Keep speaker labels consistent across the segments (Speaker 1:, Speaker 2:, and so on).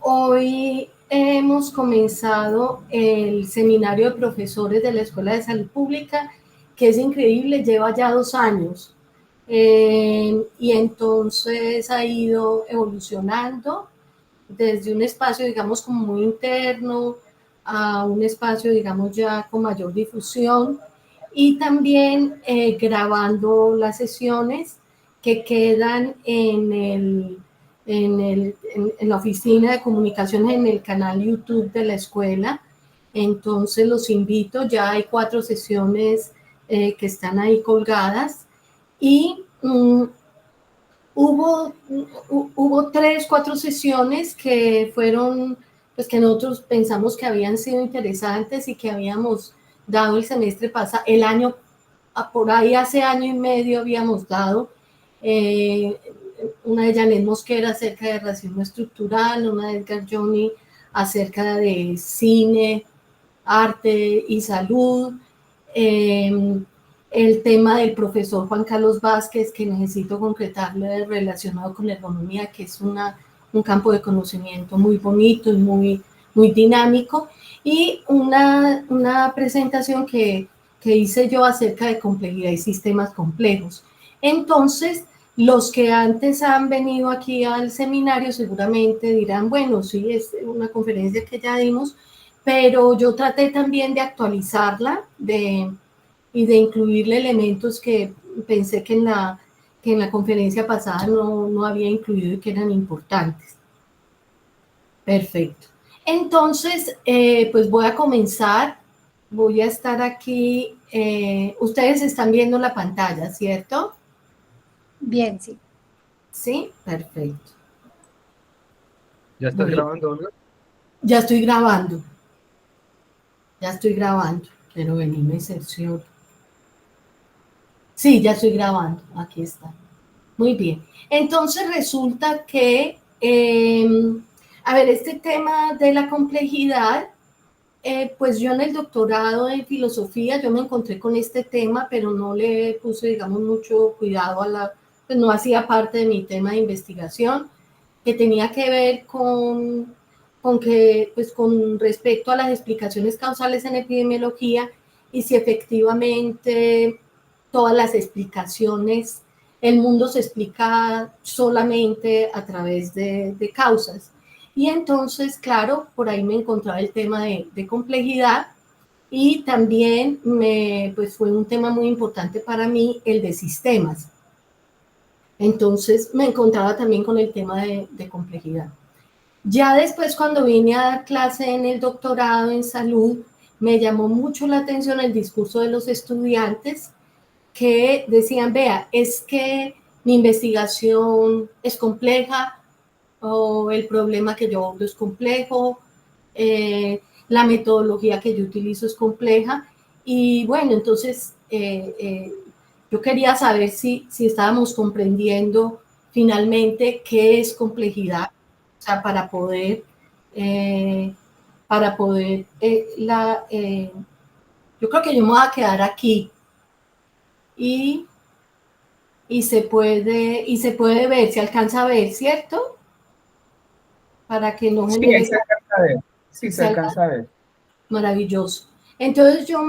Speaker 1: Hoy hemos comenzado el seminario de profesores de la Escuela de Salud Pública, que es increíble, lleva ya 2 años. Y entonces ha ido evolucionando desde un espacio, digamos, como muy interno a un espacio, digamos, ya con mayor difusión, y también grabando las sesiones que quedan en la oficina de comunicaciones, en el canal YouTube de la escuela. Entonces los invito, ya hay 4 sesiones que están ahí colgadas, y hubo 3, 4 sesiones que fueron, pues que nosotros pensamos que habían sido interesantes y que habíamos dado el semestre pasado, el año, por ahí hace año y medio habíamos dado. Una de Janet Mosquera acerca de racismo estructural, una de Edgar Johnny acerca de cine, arte y salud. El tema del profesor Juan Carlos Vázquez, que necesito concretarle, relacionado con la ergonomía, que es un campo de conocimiento muy bonito y muy dinámico, y una presentación que hice yo acerca de complejidad y sistemas complejos. Entonces, los que antes han venido aquí al seminario seguramente dirán, bueno, sí, es una conferencia que ya dimos, pero yo traté también de actualizarla y de incluirle elementos que pensé que en la conferencia pasada no había incluido y que eran importantes. Perfecto. Entonces, pues voy a comenzar. Voy a estar aquí. Ustedes están viendo la pantalla, ¿cierto?
Speaker 2: Bien, sí.
Speaker 1: Sí, perfecto.
Speaker 3: ¿Ya estás grabando, Olga?
Speaker 1: Ya estoy grabando. Ya estoy grabando. Quiero venirme a inserción. Sí, ya estoy grabando. Aquí está. Muy bien. Entonces resulta que, a ver, este tema de la complejidad, pues yo en el doctorado en filosofía, yo me encontré con este tema, pero no le puse, digamos, mucho cuidado pues no hacía parte de mi tema de investigación, que tenía que ver con que, pues con respecto a las explicaciones causales en epidemiología, y si efectivamente todas las explicaciones, el mundo se explica solamente a través de causas. Y entonces, claro, por ahí me encontraba el tema de complejidad, y también pues fue un tema muy importante para mí el de sistemas. Entonces me encontraba también con el tema de complejidad. Ya después, cuando vine a dar clase en el doctorado en salud, me llamó mucho la atención el discurso de los estudiantes que decían, vea, es que mi investigación es compleja, o el problema que yo abordo es complejo, la metodología que yo utilizo es compleja. Y bueno, entonces yo quería saber si estábamos comprendiendo finalmente qué es complejidad, o sea, para poder yo creo que yo me voy a quedar aquí y se puede ver, se alcanza a ver, ¿cierto? Para que no genere...
Speaker 3: Sí, se alcanza a ver. Sí, se alcanza a ver.
Speaker 1: Maravilloso. Entonces yo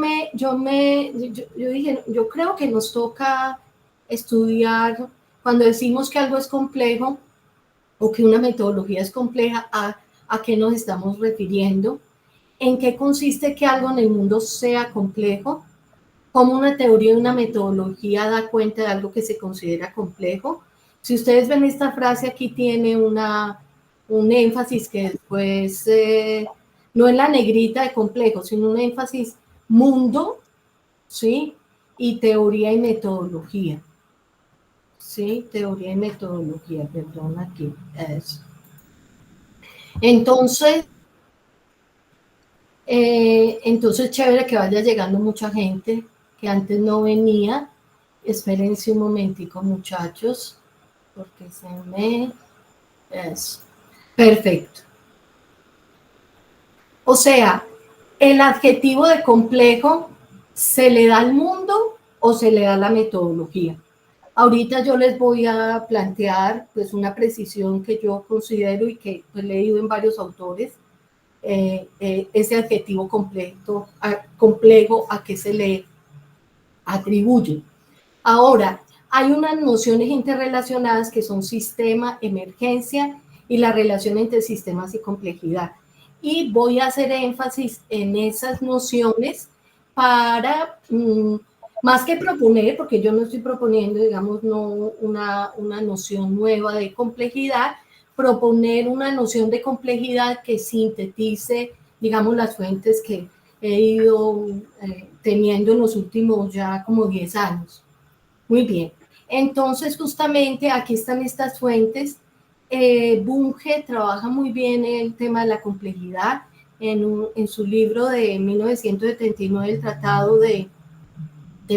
Speaker 1: dije, yo creo que nos toca estudiar, cuando decimos que algo es complejo o que una metodología es compleja, a qué nos estamos refiriendo, en qué consiste que algo en el mundo sea complejo, cómo una teoría y una metodología da cuenta de algo que se considera complejo. Si ustedes ven esta frase, aquí tiene un énfasis que después, no es la negrita de complejo, sino un énfasis mundo, ¿sí? Y teoría y metodología. Sí, teoría y metodología, perdón, aquí, eso. Entonces chévere que vaya llegando mucha gente que antes no venía. Espérense un momentico, muchachos, porque se me... Eso. Perfecto. O sea, el adjetivo de complejo se le da al mundo o se le da a la metodología. Ahorita yo les voy a plantear pues una precisión que yo considero y que pues, he leído en varios autores, ese adjetivo complejo a qué se le atribuye. Ahora, hay unas nociones interrelacionadas que son sistema, emergencia y la relación entre sistemas y complejidad. Y voy a hacer énfasis en esas nociones para, más que proponer, porque yo no estoy proponiendo, digamos, no una noción nueva de complejidad, proponer una noción de complejidad que sintetice, digamos, las fuentes que he ido teniendo en los últimos ya como 10 años. Muy bien. Entonces, justamente aquí están estas fuentes. Bunge trabaja muy bien el tema de la complejidad en su libro de 1979, el Tratado de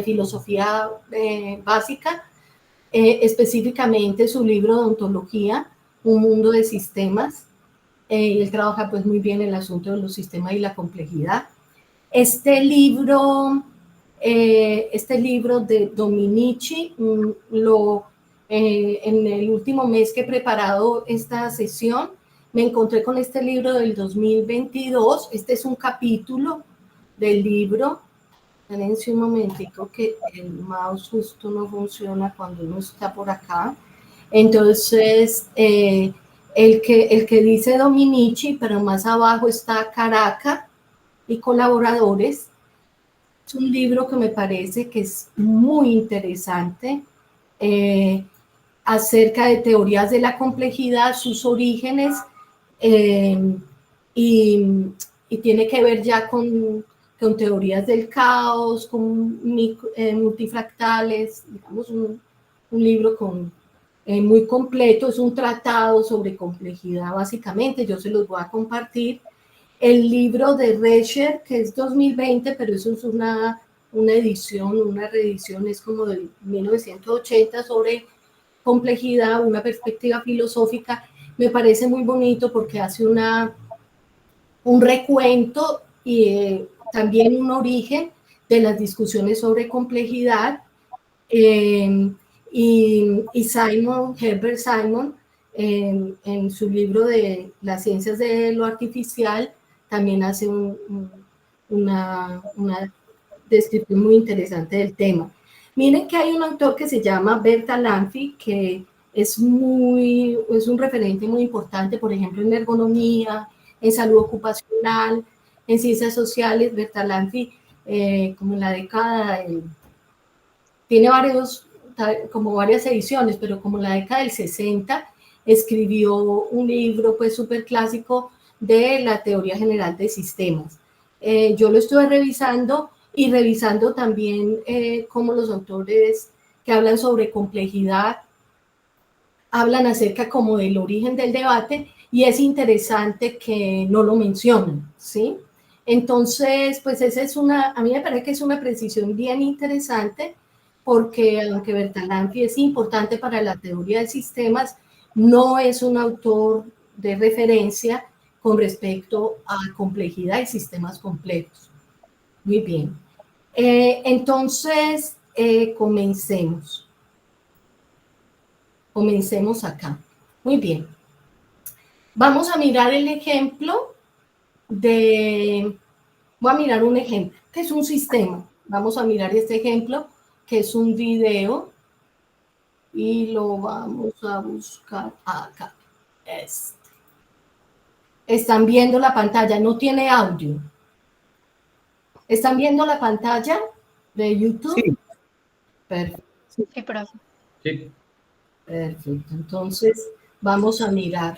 Speaker 1: Filosofía Básica, específicamente su libro de Ontología, Un mundo de sistemas. Él trabaja pues muy bien el asunto de los sistemas y la complejidad. Este libro de Dominici, en el último mes que he preparado esta sesión, me encontré con este libro del 2022. Este es un capítulo del libro. Espérense un momentico que el mouse justo no funciona cuando uno está por acá. Entonces, el que dice Dominici, pero más abajo está Caraca y colaboradores. Es un libro que me parece que es muy interesante acerca de teorías de la complejidad, sus orígenes, eh, y, y, tiene que ver ya con teorías del caos, con multifractales, digamos, un libro muy completo, es un tratado sobre complejidad básicamente, yo se los voy a compartir. El libro de Rescher, que es 2020, pero eso es una edición, una reedición, es como de 1980, sobre complejidad, una perspectiva filosófica. Me parece muy bonito porque hace un recuento y también un origen de las discusiones sobre complejidad. Y Herbert Simon, en su libro de Las ciencias de lo artificial, también hace una descripción muy interesante del tema. Miren que hay un autor que se llama Bertalanffy, que es un referente muy importante, por ejemplo, en ergonomía, en salud ocupacional, en ciencias sociales. Bertalanffy, como en la década, tiene varias ediciones, pero como en la década del 60, escribió un libro pues súper clásico de la teoría general de sistemas. Yo lo estuve revisando y revisando también cómo los autores que hablan sobre complejidad hablan acerca como del origen del debate, y es interesante que no lo mencionen, ¿sí? Entonces, pues a mí me parece que es una precisión bien interesante, porque aunque Bertalanffy es importante para la teoría de sistemas, no es un autor de referencia con respecto a complejidad y sistemas complejos. Muy bien. Entonces, comencemos. Comencemos acá. Muy bien. Vamos a mirar el ejemplo voy a mirar un ejemplo, que es un sistema. Vamos a mirar este ejemplo, que es un video, y lo vamos a buscar acá. Están viendo la pantalla, no tiene audio. ¿Están viendo la pantalla de YouTube?
Speaker 3: Sí.
Speaker 1: Perfecto.
Speaker 2: Sí, profe.
Speaker 3: Sí.
Speaker 1: Perfecto. Entonces, vamos a mirar.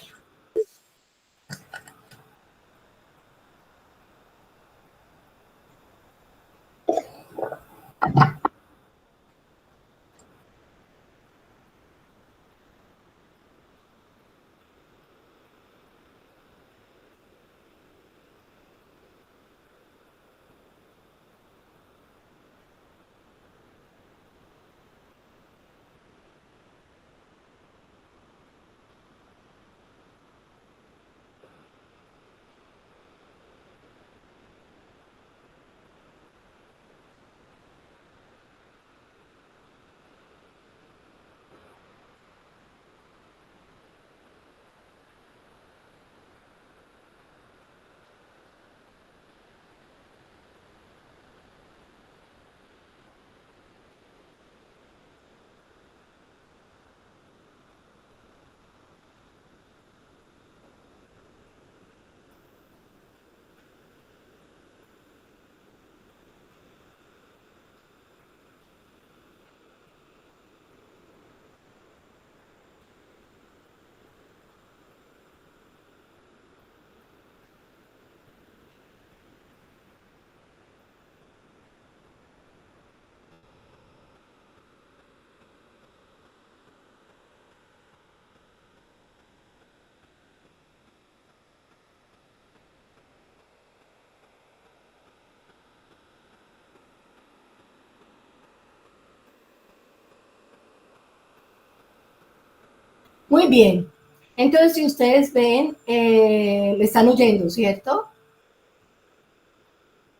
Speaker 1: Muy bien. Entonces, si ustedes ven, me están oyendo, ¿cierto?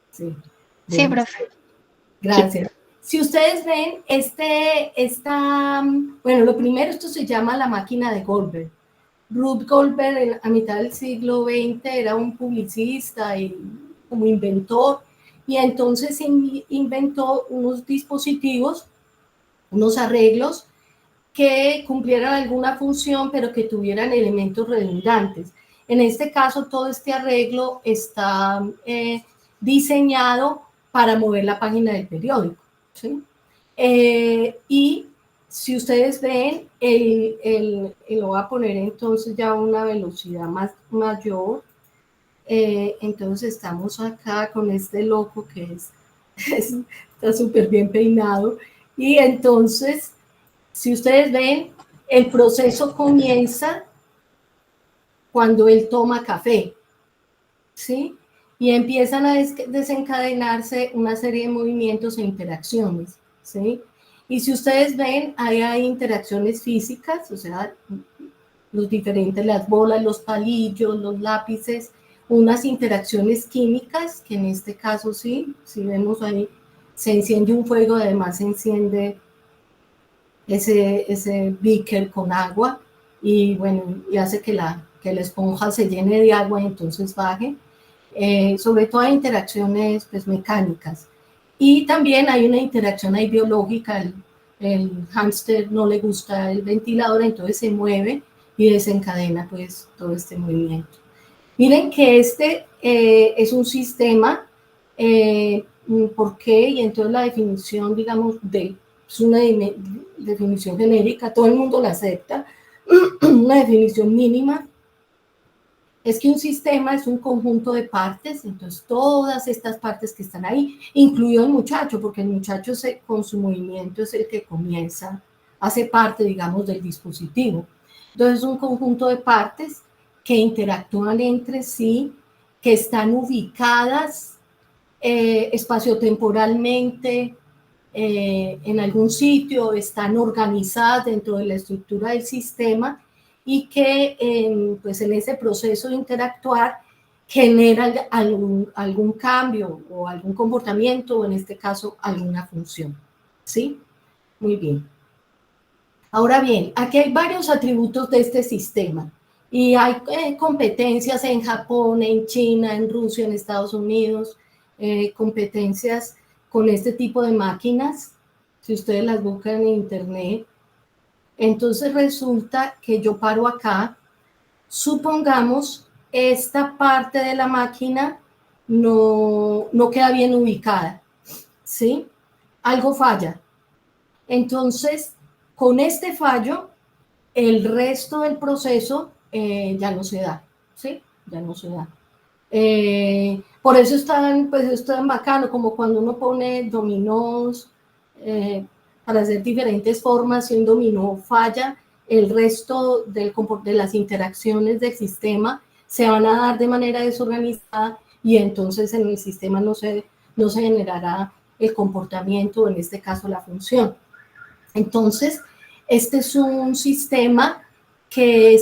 Speaker 1: Sí.
Speaker 2: Sí,
Speaker 1: Bueno,
Speaker 2: profe.
Speaker 1: gracias. Si ustedes ven, bueno, lo primero, esto se llama la máquina de Goldberg. Ruth Goldberg, a mitad del siglo XX, era un publicista y como inventor, y entonces inventó unos dispositivos, unos arreglos que cumplieran alguna función, pero que tuvieran elementos redundantes. En este caso, todo este arreglo está diseñado para mover la página del periódico, ¿sí? Y si ustedes ven, lo voy a poner entonces ya a una velocidad mayor. Entonces estamos acá con este loco que está súper bien peinado. Y entonces, si ustedes ven, el proceso comienza cuando él toma café, ¿sí? Y empiezan a desencadenarse una serie de movimientos e interacciones, ¿sí? Y si ustedes ven, ahí hay interacciones físicas, o sea, los diferentes, las bolas, los palillos, los lápices, unas interacciones químicas, que en este caso sí, si vemos ahí, se enciende un fuego, además se enciende ese beaker con agua y bueno, y hace que la esponja se llene de agua y entonces baje. Sobre todo hay interacciones pues, mecánicas. Y también hay una interacción ahí biológica, el hámster no le gusta el ventilador, entonces se mueve y desencadena pues todo este movimiento. Miren que este es un sistema, ¿por qué? Y entonces la definición, digamos, es una definición genérica, todo el mundo la acepta, una definición mínima, es que un sistema es un conjunto de partes, entonces todas estas partes que están ahí, incluido el muchacho, porque el muchacho con su movimiento es el que comienza, hace parte, digamos, del dispositivo. Entonces es un conjunto de partes que interactúan entre sí, que están ubicadas espaciotemporalmente en algún sitio, están organizadas dentro de la estructura del sistema y que pues en ese proceso de interactuar generan algún cambio o algún comportamiento o en este caso alguna función. ¿Sí? Muy bien. Ahora bien, aquí hay varios atributos de este sistema y hay competencias en Japón, en China, en Rusia, en Estados Unidos, competencias con este tipo de máquinas, si ustedes las buscan en internet. Entonces resulta que yo paro acá, supongamos esta parte de la máquina no queda bien ubicada, ¿sí? Algo falla. Entonces, con este fallo, el resto del proceso ya no se da, ¿sí? Ya no se da. Por eso pues, es tan bacano, como cuando uno pone dominós para hacer diferentes formas, si un dominó falla, el resto de las interacciones del sistema se van a dar de manera desorganizada y entonces en el sistema no se generará el comportamiento, en este caso la función. Entonces, este es un sistema que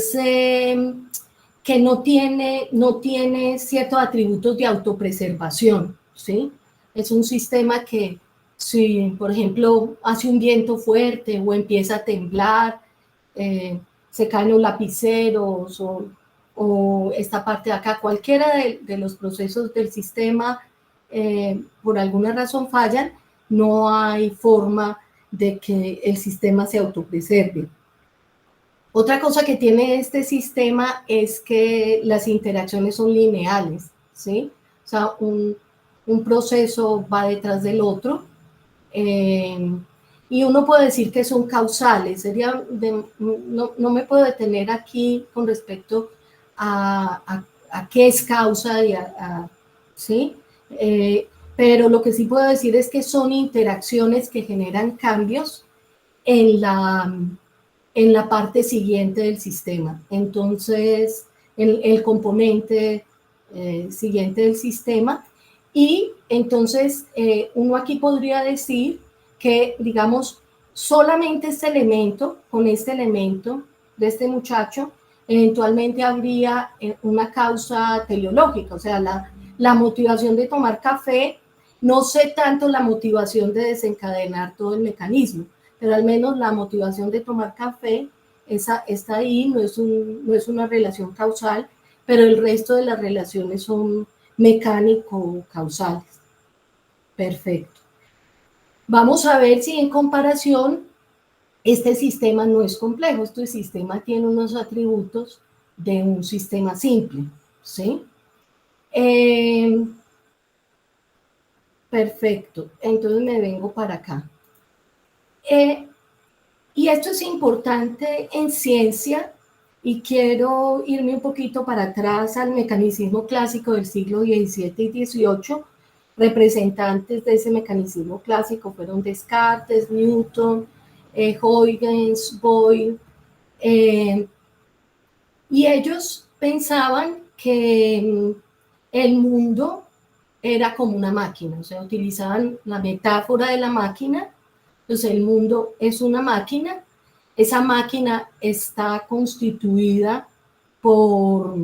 Speaker 1: que no tiene ciertos atributos de autopreservación, ¿sí? Es un sistema que si, por ejemplo, hace un viento fuerte o empieza a temblar, se caen los lapiceros o esta parte de acá, cualquiera de los procesos del sistema, por alguna razón fallan, no hay forma de que el sistema se autopreserve. Otra cosa que tiene este sistema es que las interacciones son lineales, ¿sí? O sea, un proceso va detrás del otro y uno puede decir que son causales. No me puedo detener aquí con respecto a qué es causa, ¿sí? Pero lo que sí puedo decir es que son interacciones que generan cambios en la parte siguiente del sistema. Entonces, el componente siguiente del sistema. Y entonces, uno aquí podría decir que, digamos, solamente con este elemento, este muchacho, eventualmente habría una causa teleológica, o sea, la motivación de tomar café, no sé tanto la motivación de desencadenar todo el mecanismo, pero al menos la motivación de tomar café está ahí, no es una relación causal, pero el resto de las relaciones son mecánico-causales. Perfecto. Vamos a ver si en comparación este sistema no es complejo. Este sistema tiene unos atributos de un sistema simple, ¿sí? Perfecto. Entonces me vengo para acá. Y esto es importante en ciencia y quiero irme un poquito para atrás al mecanismo clásico del siglo XVII y XVIII. Representantes de ese mecanismo clásico fueron Descartes, Newton, Huygens, Boyle, y ellos pensaban que el mundo era como una máquina, o sea, utilizaban la metáfora de la máquina. Entonces el mundo es una máquina, esa máquina está constituida por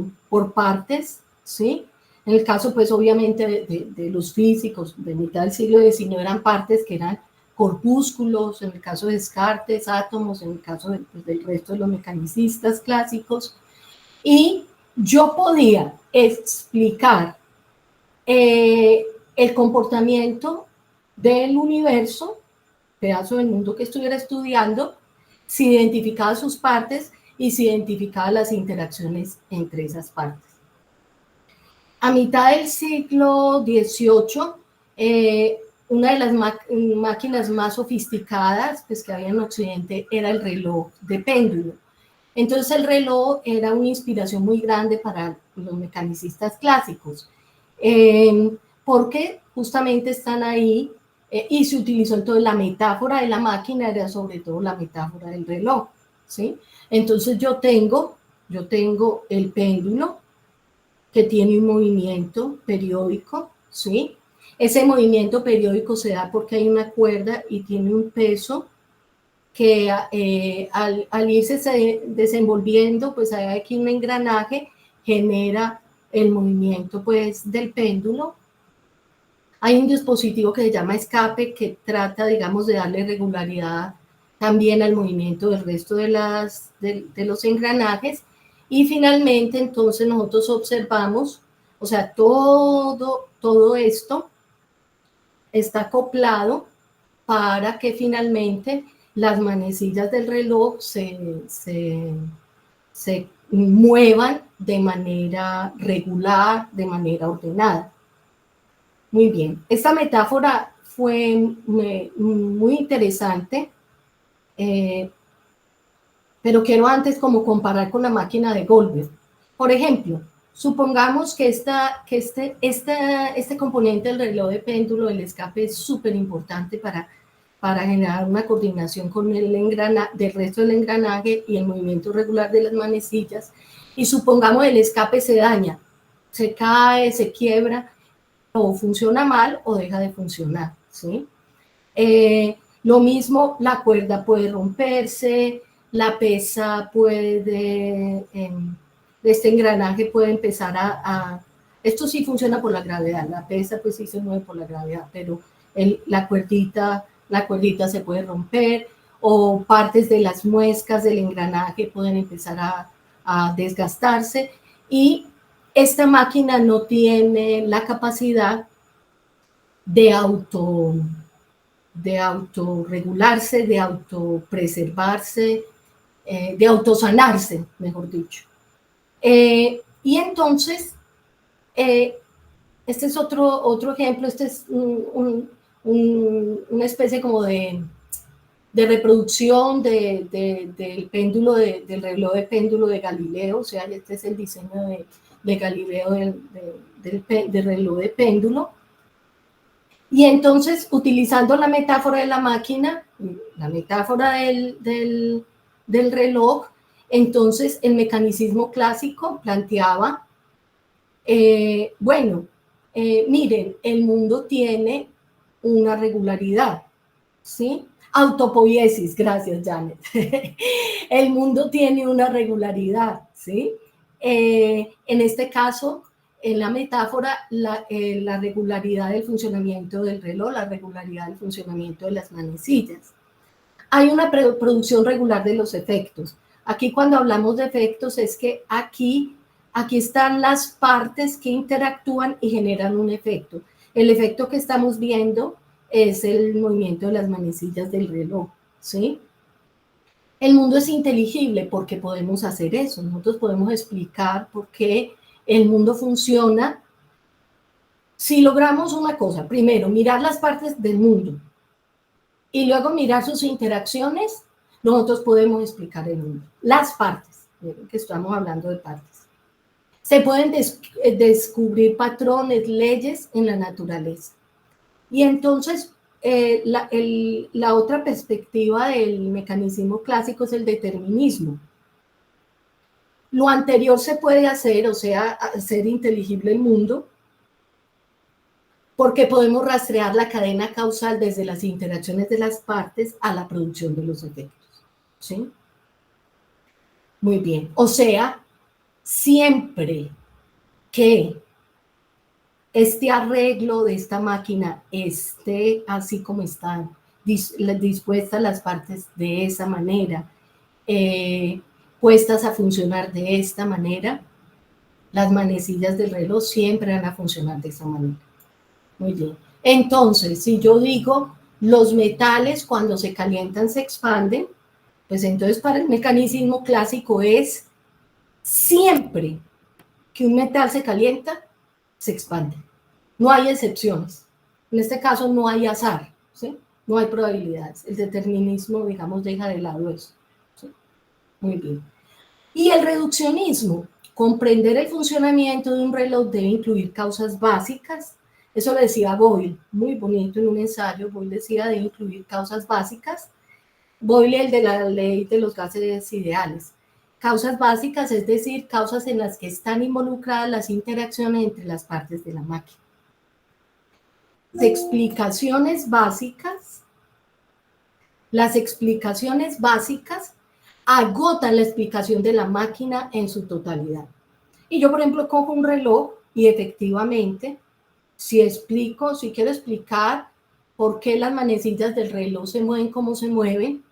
Speaker 1: partes, ¿sí? En el caso, pues obviamente de los físicos de mitad del siglo XIX eran partes que eran corpúsculos, en el caso de Descartes, átomos, en el caso pues, del resto de los mecanicistas clásicos, y yo podía explicar el comportamiento del universo, pedazo del mundo que estuviera estudiando, si identificaba sus partes y si identificaba las interacciones entre esas partes. A mitad del siglo XVIII, una de las máquinas más sofisticadas pues, que había en Occidente era el reloj de péndulo. Entonces el reloj era una inspiración muy grande para los mecanicistas clásicos, porque justamente están ahí y se utilizó entonces la metáfora de la máquina, era sobre todo la metáfora del reloj, ¿sí? Entonces yo tengo el péndulo que tiene un movimiento periódico, ¿sí? Ese movimiento periódico se da porque hay una cuerda y tiene un peso que al irse desenvolviendo, pues hay aquí un engranaje, genera el movimiento pues del péndulo. Hay un dispositivo que se llama escape que trata, digamos, de darle regularidad también al movimiento del resto de los engranajes. Y finalmente, entonces, nosotros observamos, o sea, todo esto está acoplado para que finalmente las manecillas del reloj se muevan de manera regular, de manera ordenada. Muy bien, esta metáfora fue muy interesante, pero quiero antes como comparar con la máquina de Goldberg. Por ejemplo, supongamos que este componente del reloj de péndulo, el escape, es súper importante para generar una coordinación con del resto del engranaje y el movimiento regular de las manecillas. Y supongamos el escape se daña, se cae, se quiebra, o funciona mal o deja de funcionar, ¿sí? Lo mismo, la cuerda puede romperse, la pesa puede, este engranaje puede empezar esto sí funciona por la gravedad, la pesa pues sí se mueve por la gravedad, pero la cuerdita se puede romper, o partes de las muescas del engranaje pueden empezar a desgastarse, y esta máquina no tiene la capacidad de autorregularse, de autopreservarse, de autosanarse, mejor dicho. Y entonces, este es otro ejemplo, este es una especie como de reproducción del péndulo, del reloj de péndulo de Galileo, o sea, este es el diseño de Galileo del reloj de péndulo. Y entonces, utilizando la metáfora de la máquina, la metáfora del reloj, entonces el mecanicismo clásico planteaba, miren, el mundo tiene una regularidad, ¿sí? Autopoiesis, gracias, Janet. El mundo tiene una regularidad, ¿sí? En este caso, en la metáfora, la regularidad del funcionamiento del reloj, la regularidad del funcionamiento de las manecillas. Hay una producción regular de los efectos. Aquí cuando hablamos de efectos es que aquí están las partes que interactúan y generan un efecto. El efecto que estamos viendo es el movimiento de las manecillas del reloj, ¿sí? El mundo es inteligible porque podemos hacer eso. Nosotros podemos explicar por qué el mundo funciona si logramos una cosa. Primero, mirar las partes del mundo y luego mirar sus interacciones. Nosotros podemos explicar el mundo. Las partes, que estamos hablando de partes. Se pueden descubrir patrones, leyes en la naturaleza. Y entonces, la otra perspectiva del mecanismo clásico es el determinismo. Lo anterior se puede hacer, o sea, hacer inteligible el mundo, porque podemos rastrear la cadena causal desde las interacciones de las partes a la producción de los efectos, ¿sí? Muy bien. O sea, siempre que este arreglo de esta máquina esté así como están dispuestas las partes de esa manera, puestas a funcionar de esta manera, las manecillas del reloj siempre van a funcionar de esa manera. Muy bien. Entonces, si yo digo los metales cuando se calientan se expanden, pues entonces para el mecanismo clásico es siempre que un metal se calienta, se expande. No hay excepciones. En este caso no hay azar, ¿sí? No hay probabilidades. El determinismo, digamos, deja de lado eso, ¿sí? Muy bien. Y el reduccionismo, comprender el funcionamiento de un reloj debe incluir causas básicas. Eso lo decía Boyle, muy bonito en un ensayo. Boyle decía debe incluir causas básicas. Boyle, el de la ley de los gases ideales. Causas básicas, es decir, causas en las que están involucradas las interacciones entre las partes de la máquina. Las explicaciones básicas agotan la explicación de la máquina en su totalidad. Y yo, por ejemplo, cojo un reloj y efectivamente, si quiero explicar por qué las manecillas del reloj se mueven como se mueven,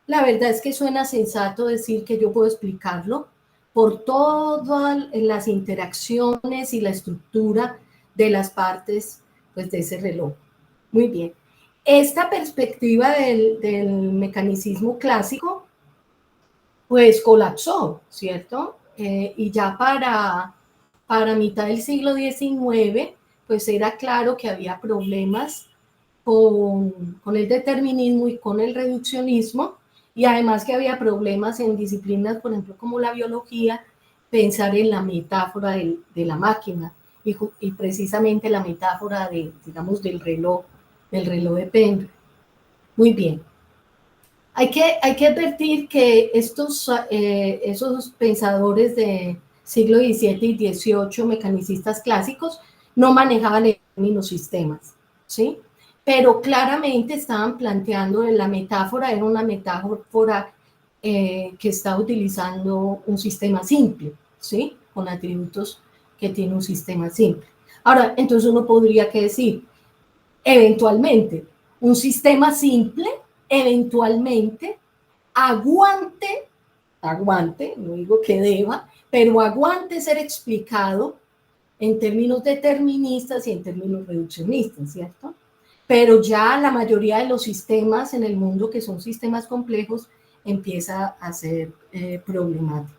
Speaker 1: la verdad es que suena sensato decir que yo puedo explicarlo por todas las interacciones y la estructura de las partes, pues, de ese reloj. Muy bien. Esta perspectiva del mecanicismo clásico, pues colapsó, ¿cierto? Y ya para mitad del siglo XIX, pues era claro que había problemas con el determinismo y con el reduccionismo, y además que había problemas en disciplinas, por ejemplo, como la biología, pensar en la metáfora de la máquina, y precisamente la metáfora digamos, del reloj de Pendle. Muy bien. Hay que advertir que esos pensadores de siglo XVII y XVIII, mecanicistas clásicos, no manejaban el término sistemas, ¿sí? Pero claramente estaban planteando la metáfora, era una metáfora que estaba utilizando un sistema simple, ¿sí? Con atributos que tiene un sistema simple. Ahora, entonces uno podría que decir, eventualmente, un sistema simple, eventualmente, aguante, no digo que deba, pero aguante ser explicado en términos deterministas y en términos reduccionistas, ¿cierto? Pero ya la mayoría de los sistemas en el mundo, que son sistemas complejos, empieza a ser problemático.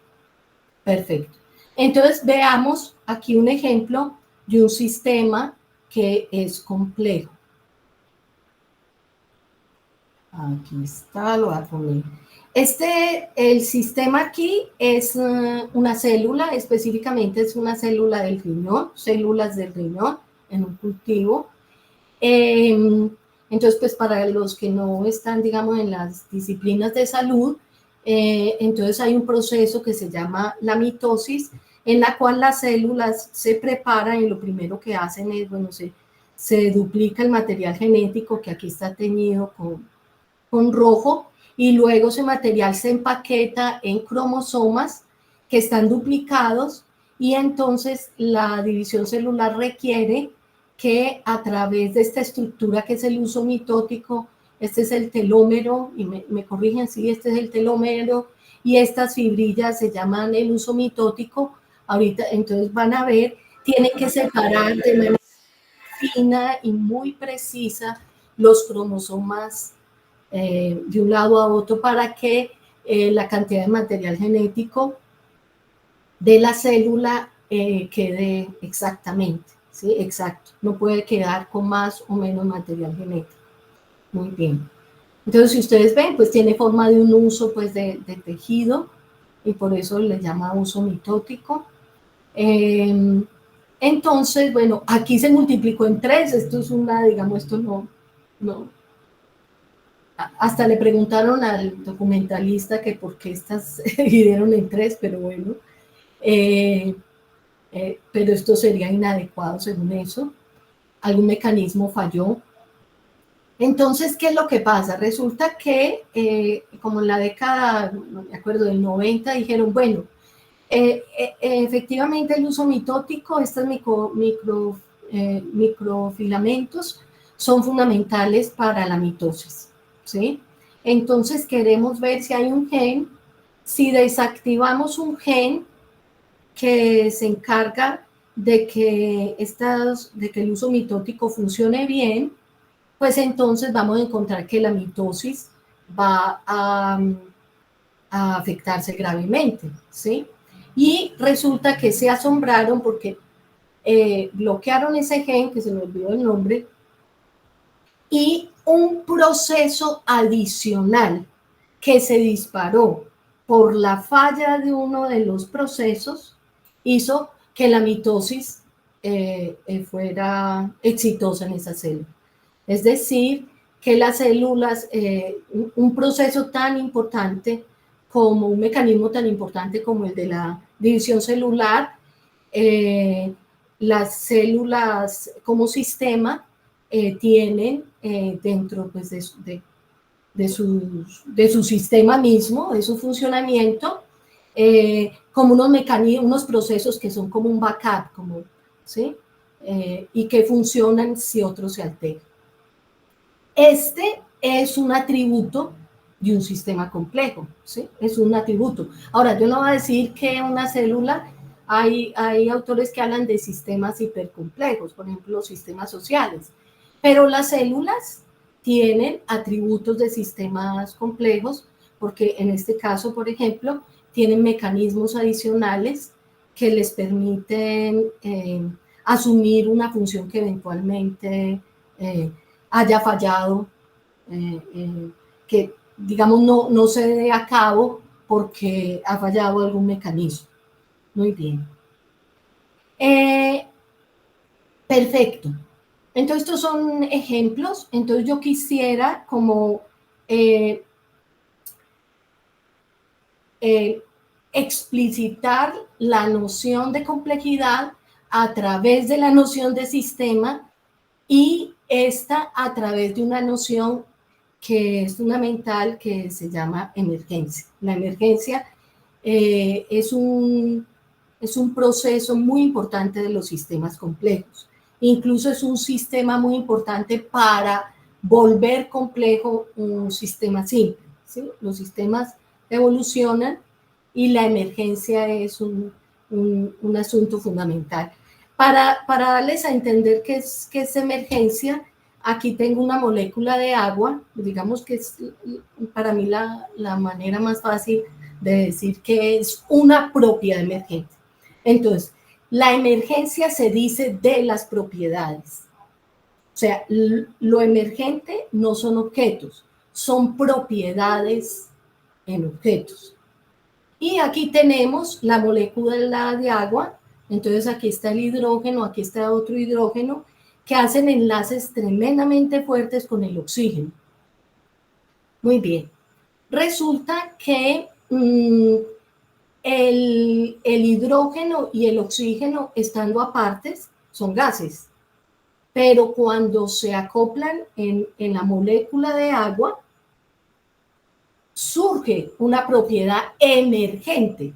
Speaker 1: Perfecto. Entonces, veamos aquí un ejemplo de un sistema que es complejo. Aquí está, lo voy a poner. El sistema aquí es una célula, específicamente es una célula del riñón, células del riñón en un cultivo. Entonces, pues para los que no están, digamos, en las disciplinas de salud, entonces hay un proceso que se llama la mitosis, en la cual las células se preparan y lo primero que hacen es, bueno, se duplica el material genético que aquí está teñido con rojo, y luego ese material se empaqueta en cromosomas que están duplicados, y entonces la división celular requiere que a través de esta estructura que es el uso mitótico, este es el telómero, y me corrigen si este es el telómero, y estas fibrillas se llaman el uso mitótico, ahorita entonces van a ver, tienen que separar de manera fina y muy precisa los cromosomas de un lado a otro para que la cantidad de material genético de la célula quede exactamente, ¿sí? Exacto. No puede quedar con más o menos material genético. Muy bien. Entonces, si ustedes ven, pues tiene forma de un uso pues, de tejido, y por eso le llama uso mitótico. Entonces, bueno, aquí se multiplicó en 3, esto es una, digamos, esto no. Hasta le preguntaron al documentalista que por qué estas dividieron en 3, pero bueno, pero esto sería inadecuado según eso, algún mecanismo falló. Entonces, ¿qué es lo que pasa? Resulta que, como en la década, no me acuerdo, del 90, dijeron, bueno, efectivamente el uso mitótico, estos microfilamentos son fundamentales para la mitosis, ¿sí? Entonces queremos ver si hay un gen, si desactivamos un gen que se encarga de que el uso mitótico funcione bien, pues entonces vamos a encontrar que la mitosis va a afectarse gravemente, ¿sí? Y resulta que se asombraron porque bloquearon ese gen, que se me olvidó el nombre, y un proceso adicional que se disparó por la falla de uno de los procesos hizo que la mitosis fuera exitosa en esa célula. Es decir, que las células, un proceso tan importante como un mecanismo tan importante como el de la división celular, las células como sistema tienen dentro pues, de su sistema mismo, de su funcionamiento, como unos mecanismos, unos procesos que son como un backup, ¿sí? Y que funcionan si otro se altera. Este es un atributo de un sistema complejo, ¿sí? Es un atributo. Ahora, yo no voy a decir que una célula, hay autores que hablan de sistemas hipercomplejos, por ejemplo, sistemas sociales, pero las células tienen atributos de sistemas complejos, porque en este caso, por ejemplo, tienen mecanismos adicionales que les permiten asumir una función que eventualmente haya fallado, que digamos no se dé a cabo porque ha fallado algún mecanismo. Muy bien. Perfecto. Entonces estos son ejemplos. Entonces yo quisiera como explicitar la noción de complejidad a través de la noción de sistema, y esta a través de una noción que es fundamental, que se llama emergencia. La emergencia es un proceso muy importante de los sistemas complejos. Incluso es un sistema muy importante para volver complejo un sistema simple, ¿sí? Los sistemas evolucionan y la emergencia es un asunto fundamental. Para darles a entender qué es emergencia, aquí tengo una molécula de agua, digamos que es para mí la manera más fácil de decir que es una propiedad emergente. Entonces, la emergencia se dice de las propiedades. O sea, lo emergente no son objetos, son propiedades en objetos. Y aquí tenemos la molécula de agua. Entonces aquí está el hidrógeno, aquí está otro hidrógeno, que hacen enlaces tremendamente fuertes con el oxígeno. Muy bien. Resulta que el hidrógeno y el oxígeno, estando apartes, son gases, pero cuando se acoplan en la molécula de agua, surge una propiedad emergente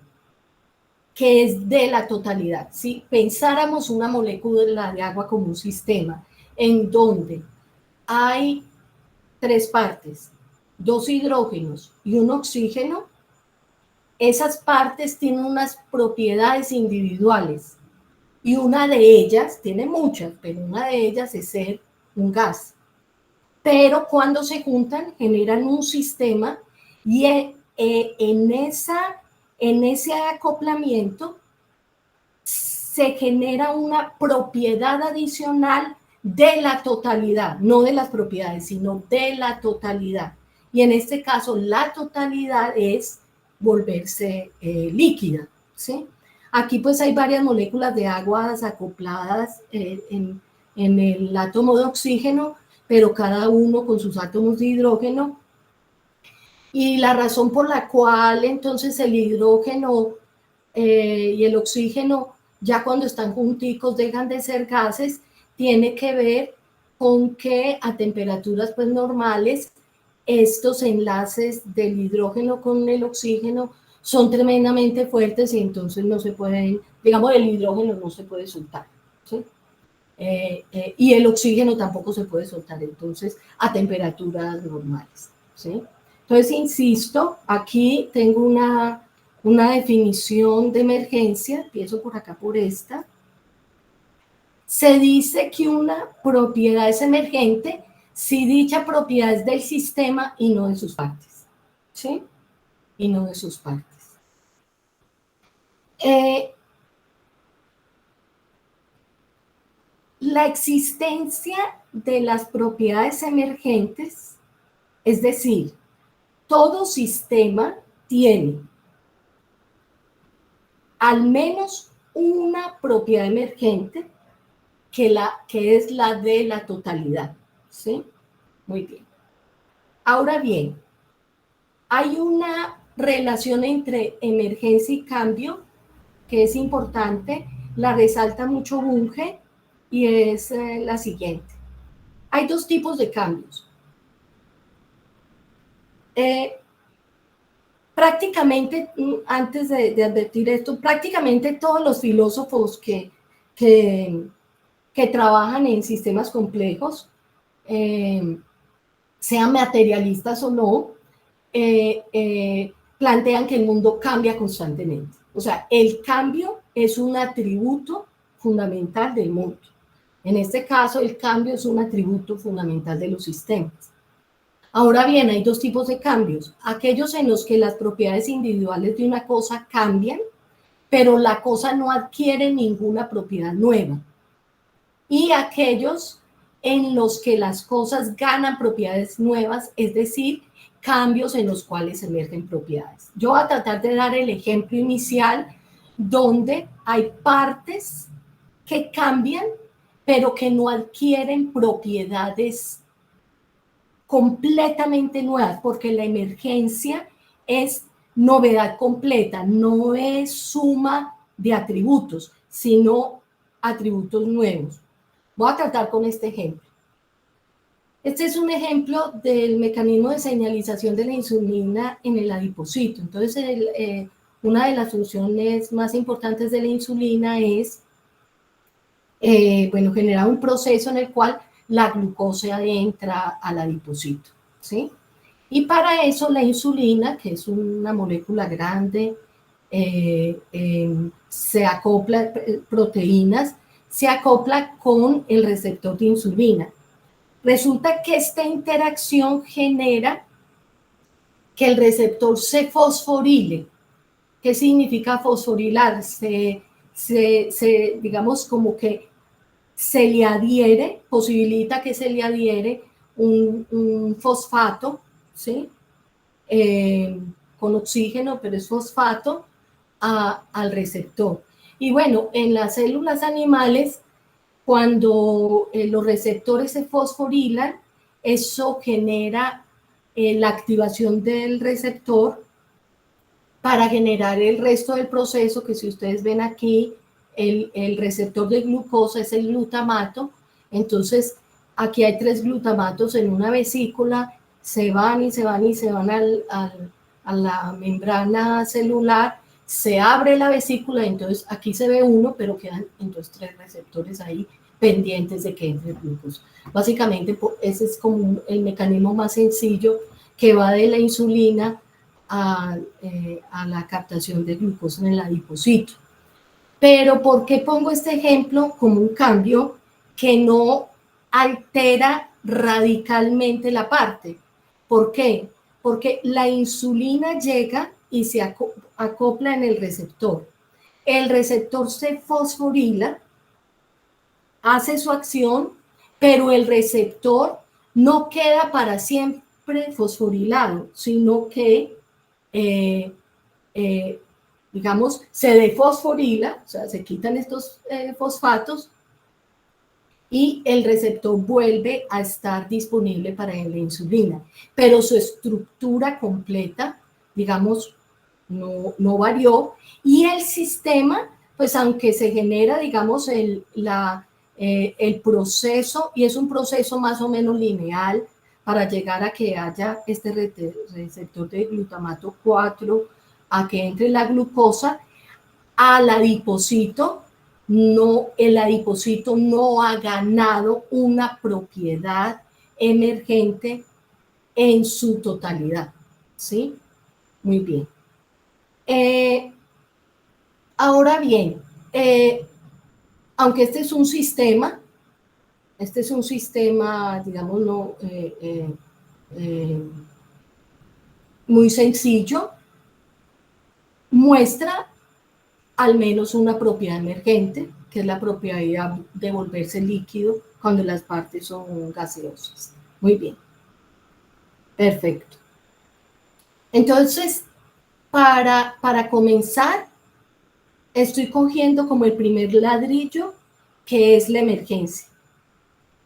Speaker 1: que es de la totalidad. Si pensáramos una molécula de agua como un sistema en donde hay 3 partes, 2 hidrógenos y un oxígeno, esas partes tienen unas propiedades individuales y una de ellas, tiene muchas, pero una de ellas es ser un gas. Pero cuando se juntan generan un sistema y en ese acoplamiento se genera una propiedad adicional de la totalidad, no de las propiedades, sino de la totalidad. Y en este caso, la totalidad es volverse líquida, ¿sí? Aquí pues hay varias moléculas de agua acopladas en el átomo de oxígeno, pero cada uno con sus átomos de hidrógeno. Y la razón por la cual entonces el hidrógeno y el oxígeno, ya cuando están junticos, dejan de ser gases, tiene que ver con que a temperaturas pues normales, estos enlaces del hidrógeno con el oxígeno son tremendamente fuertes y entonces no se pueden, digamos, el hidrógeno no se puede soltar, ¿sí? Y el oxígeno tampoco se puede soltar, entonces, a temperaturas normales, ¿sí? Entonces, insisto, aquí tengo una definición de emergencia, empiezo por acá por esta. Se dice que una propiedad es emergente si dicha propiedad es del sistema y no de sus partes, ¿sí? Y no de sus partes. La existencia de las propiedades emergentes, es decir, todo sistema tiene al menos una propiedad emergente que es la de la totalidad, ¿sí? Muy bien. Ahora bien, hay una relación entre emergencia y cambio que es importante, la resalta mucho Bunge, y es la siguiente. Hay 2 tipos de cambios. Prácticamente, antes de advertir esto, prácticamente todos los filósofos que trabajan en sistemas complejos, sean materialistas o no, plantean que el mundo cambia constantemente. O sea, el cambio es un atributo fundamental del mundo. En este caso, el cambio es un atributo fundamental de los sistemas. Ahora bien, hay 2 tipos de cambios. Aquellos en los que las propiedades individuales de una cosa cambian, pero la cosa no adquiere ninguna propiedad nueva. Y aquellos en los que las cosas ganan propiedades nuevas, es decir, cambios en los cuales emergen propiedades. Yo voy a tratar de dar el ejemplo inicial donde hay partes que cambian, pero que no adquieren propiedades completamente nuevas, porque la emergencia es novedad completa, no es suma de atributos, sino atributos nuevos. Voy a tratar con este ejemplo. Este es un ejemplo del mecanismo de señalización de la insulina en el adipocito. Entonces, una de las funciones más importantes de la insulina es, generar un proceso en el cual la glucosa entra al adipocito, ¿sí? Y para eso la insulina, que es una molécula grande, se acopla, proteínas, se acopla con el receptor de insulina. Resulta que esta interacción genera que el receptor se fosforile. ¿Qué significa fosforilar? Digamos, como que se le adhiere, posibilita que se le adhiere un fosfato, ¿sí? Con oxígeno, pero es fosfato, al receptor. Y bueno, en las células animales, cuando los receptores se fosforilan, eso genera la activación del receptor para generar el resto del proceso, que si ustedes ven aquí, el receptor de glucosa es el glutamato, Entonces, aquí hay 3 glutamatos en una vesícula, se van y se van y se van a la membrana celular, se abre la vesícula, entonces aquí se ve uno, pero quedan entonces 3 receptores ahí pendientes de que entre glucosa. Básicamente, ese es como el mecanismo más sencillo que va de la insulina a la captación de glucosa en el adipocito. Pero ¿por qué pongo este ejemplo como un cambio que no altera radicalmente la parte? ¿Por qué? Porque la insulina llega y se acopla en el receptor. El receptor se fosforila, hace su acción, pero el receptor no queda para siempre fosforilado, sino que digamos, se defosforila, o sea, se quitan estos fosfatos y el receptor vuelve a estar disponible para la insulina, pero su estructura completa, digamos, no varió, y el sistema, pues aunque se genera, digamos, el proceso, y es un proceso más o menos lineal para llegar a que haya este receptor de glutamato 4, a que entre la glucosa al adipocito, el adipocito no ha ganado una propiedad emergente en su totalidad, ¿sí? Muy bien. Ahora bien, aunque este es un sistema, digamos, no, muy sencillo, muestra al menos una propiedad emergente, que es la propiedad de volverse líquido cuando las partes son gaseosas. Muy bien. Perfecto. Entonces, para comenzar, estoy cogiendo como el primer ladrillo, que es la emergencia.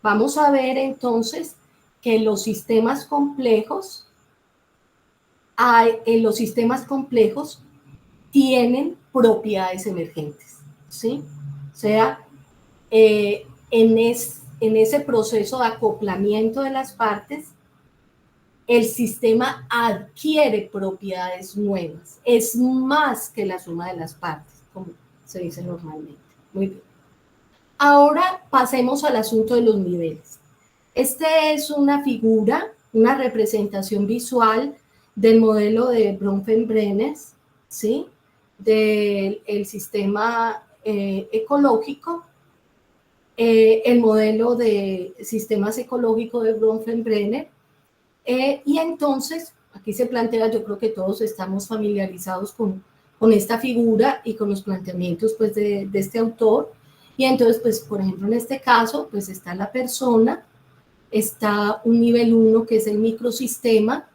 Speaker 1: Vamos a ver entonces que los sistemas complejos tienen propiedades emergentes, ¿sí? O sea, en ese proceso de acoplamiento de las partes, el sistema adquiere propiedades nuevas. Es más que la suma de las partes, como se dice normalmente. Muy bien. Ahora pasemos al asunto de los niveles. Esta es una figura, una representación visual del modelo de Bronfenbrenner, ¿sí? Del sistema ecológico, el modelo de sistemas ecológicos de Bronfenbrenner, y entonces aquí se plantea, yo creo que todos estamos familiarizados con esta figura y con los planteamientos pues de este autor, y entonces pues por ejemplo en este caso pues está la persona, está un nivel 1 que es el microsistema,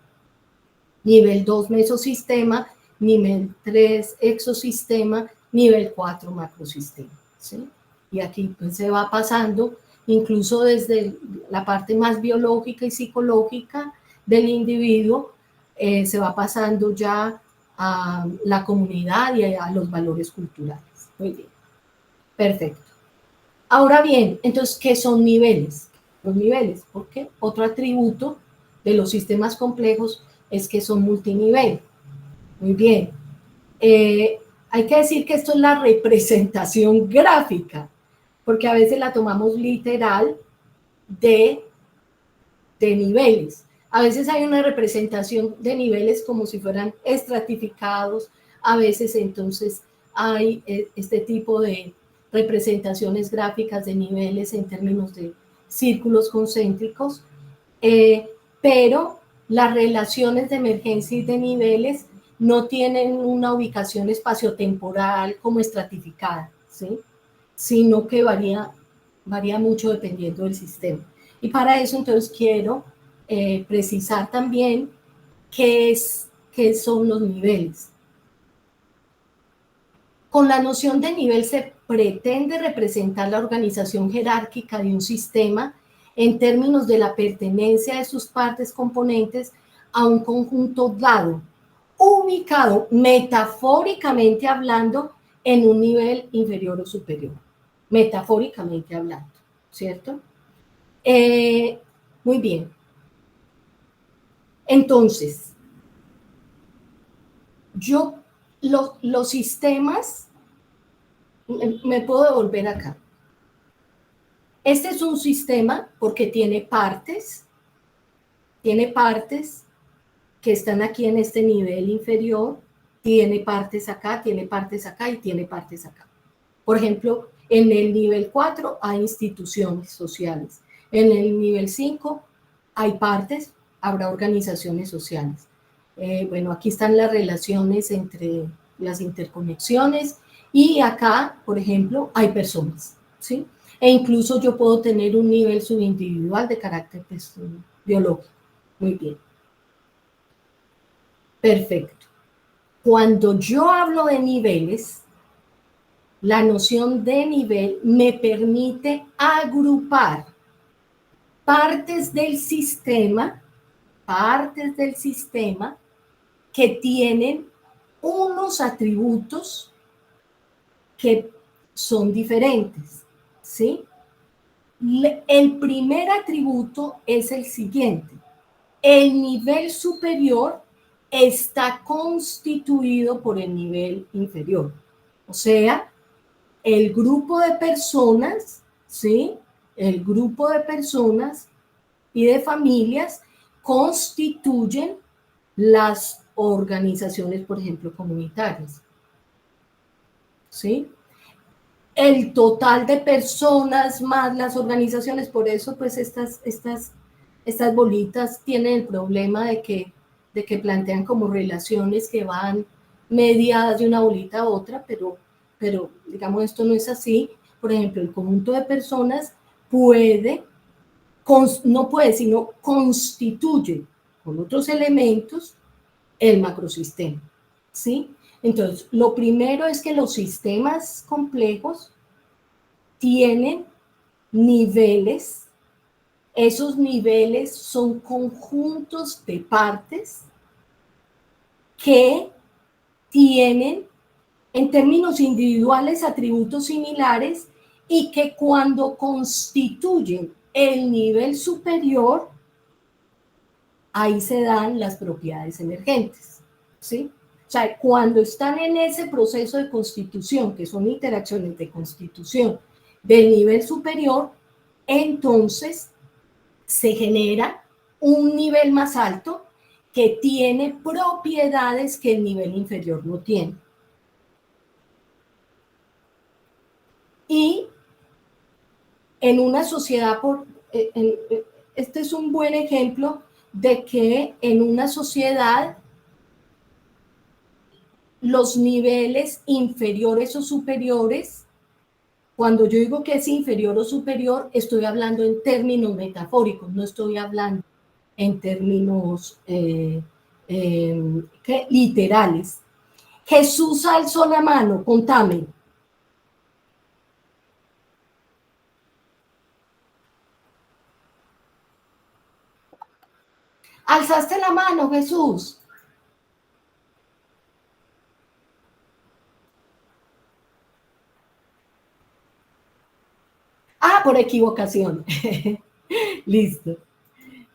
Speaker 1: nivel 2 mesosistema, nivel 3 exosistema, nivel 4 macrosistema, ¿sí? Y aquí pues se va pasando incluso desde la parte más biológica y psicológica del individuo, se va pasando ya a la comunidad y a los valores culturales. Muy bien, perfecto. Ahora bien, entonces, ¿qué son niveles? Los niveles, porque otro atributo de los sistemas complejos es que son multinivel. Muy bien. Hay que decir que esto es la representación gráfica, porque a veces la tomamos literal de niveles. A veces hay una representación de niveles como si fueran estratificados, a veces entonces hay este tipo de representaciones gráficas de niveles en términos de círculos concéntricos, pero las relaciones de emergencia y de niveles no tienen una ubicación espaciotemporal como estratificada, ¿sí? Sino que varía mucho dependiendo del sistema. Y para eso entonces quiero precisar también qué son los niveles. Con la noción de nivel se pretende representar la organización jerárquica de un sistema en términos de la pertenencia de sus partes componentes a un conjunto dado, ubicado metafóricamente hablando en un nivel inferior o superior. Metafóricamente hablando, ¿cierto? Muy bien. Entonces, los sistemas, me puedo devolver acá. Este es un sistema porque tiene partes que están aquí en este nivel inferior, tiene partes acá y tiene partes acá. Por ejemplo, en el nivel 4 hay instituciones sociales, en el nivel 5 hay partes, habrá organizaciones sociales. Bueno, aquí están las relaciones entre las interconexiones y acá, por ejemplo, hay personas, ¿sí? E incluso yo puedo tener un nivel subindividual de carácter biológico. Muy bien. Perfecto. Cuando yo hablo de niveles, la noción de nivel me permite agrupar partes del sistema que tienen unos atributos que son diferentes, ¿sí? El primer atributo es el siguiente. El nivel superior está constituido por el nivel inferior. O sea, el grupo de personas, ¿sí? El grupo de personas y de familias constituyen las organizaciones, por ejemplo, comunitarias, ¿sí? El total de personas más las organizaciones, por eso pues estas bolitas tienen el problema de que plantean como relaciones que van mediadas de una bolita a otra, pero digamos esto no es así. Por ejemplo, el conjunto de personas no puede, sino constituye con otros elementos el macrosistema, ¿sí? Entonces, lo primero es que los sistemas complejos tienen niveles. Esos niveles son conjuntos de partes que tienen, en términos individuales, atributos similares y que cuando constituyen el nivel superior, ahí se dan las propiedades emergentes, ¿sí? O sea, cuando están en ese proceso de constitución, que son interacciones de constitución del nivel superior, entonces se genera un nivel más alto que tiene propiedades que el nivel inferior no tiene. Y en una sociedad, este es un buen ejemplo de que en una sociedad los niveles inferiores o superiores, cuando yo digo que es inferior o superior, estoy hablando en términos metafóricos, no estoy hablando en términos literales. Jesús alzó la mano, contame. Alzaste la mano, Jesús. Ah, por equivocación. Listo.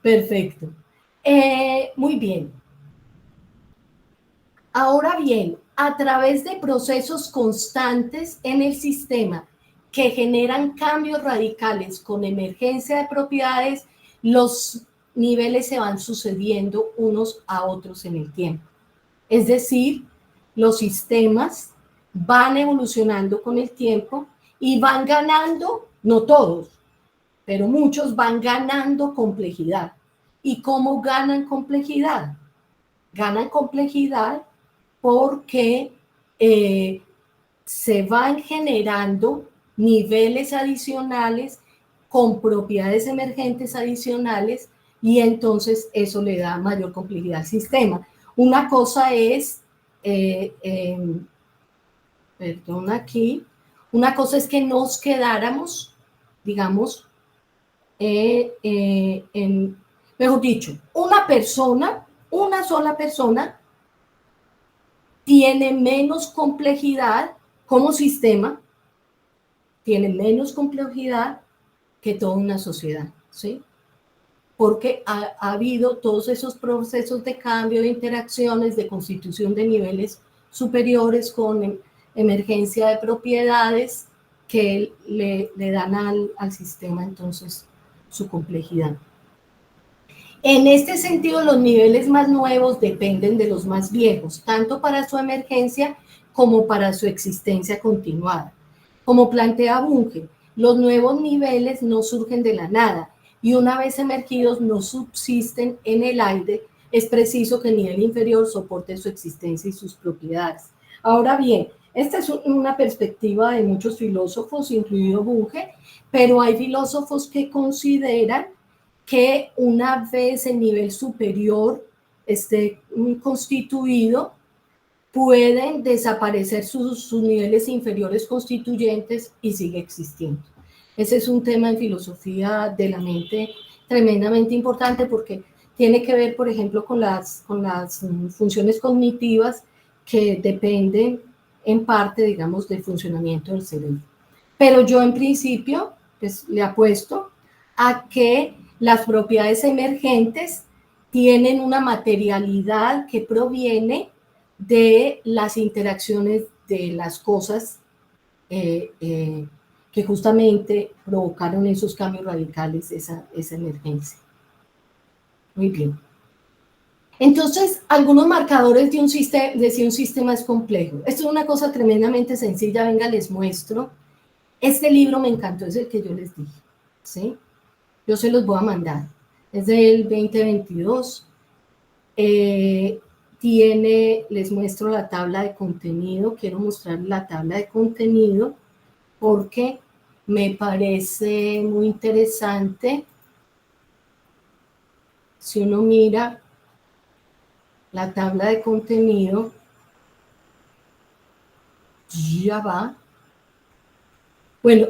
Speaker 1: Perfecto. Muy bien. Ahora bien, a través de procesos constantes en el sistema que generan cambios radicales con emergencia de propiedades, los niveles se van sucediendo unos a otros en el tiempo. Es decir, los sistemas van evolucionando con el tiempo y van ganando, no todos, pero muchos van ganando complejidad. ¿Y cómo ganan complejidad? Ganan complejidad porque se van generando niveles adicionales con propiedades emergentes adicionales y entonces eso le da mayor complejidad al sistema. Una cosa es, perdón aquí, una cosa es que nos quedáramos, digamos, mejor dicho, una sola persona tiene menos complejidad como sistema, tiene menos complejidad que toda una sociedad, ¿sí? Porque ha habido todos esos procesos de cambio, de interacciones, de constitución de niveles superiores con emergencia de propiedades que le dan al sistema entonces su complejidad. En este sentido, los niveles más nuevos dependen de los más viejos, tanto para su emergencia como para su existencia continuada. Como plantea Bunge, los nuevos niveles no surgen de la nada y una vez emergidos no subsisten en el aire, es preciso que el nivel inferior soporte su existencia y sus propiedades. Ahora bien, esta es una perspectiva de muchos filósofos, incluido Bunge, pero hay filósofos que consideran que una vez el nivel superior esté constituido, pueden desaparecer sus niveles inferiores constituyentes y sigue existiendo. Ese es un tema en filosofía de la mente tremendamente importante porque tiene que ver, por ejemplo, con las funciones cognitivas que dependen en parte, digamos, del funcionamiento del cerebro. Pero yo en principio, pues le apuesto a que las propiedades emergentes tienen una materialidad que proviene de las interacciones de las cosas que justamente provocaron esos cambios radicales, esa emergencia. Muy bien. Entonces, algunos marcadores de si un sistema es complejo. Esto es una cosa tremendamente sencilla, venga, les muestro. Este libro me encantó, es el que yo les dije, ¿sí? Yo se los voy a mandar. Es del 2022. Les muestro la tabla de contenido. Quiero mostrar la tabla de contenido porque me parece muy interesante. Si uno mira la tabla de contenido, ya va. Bueno,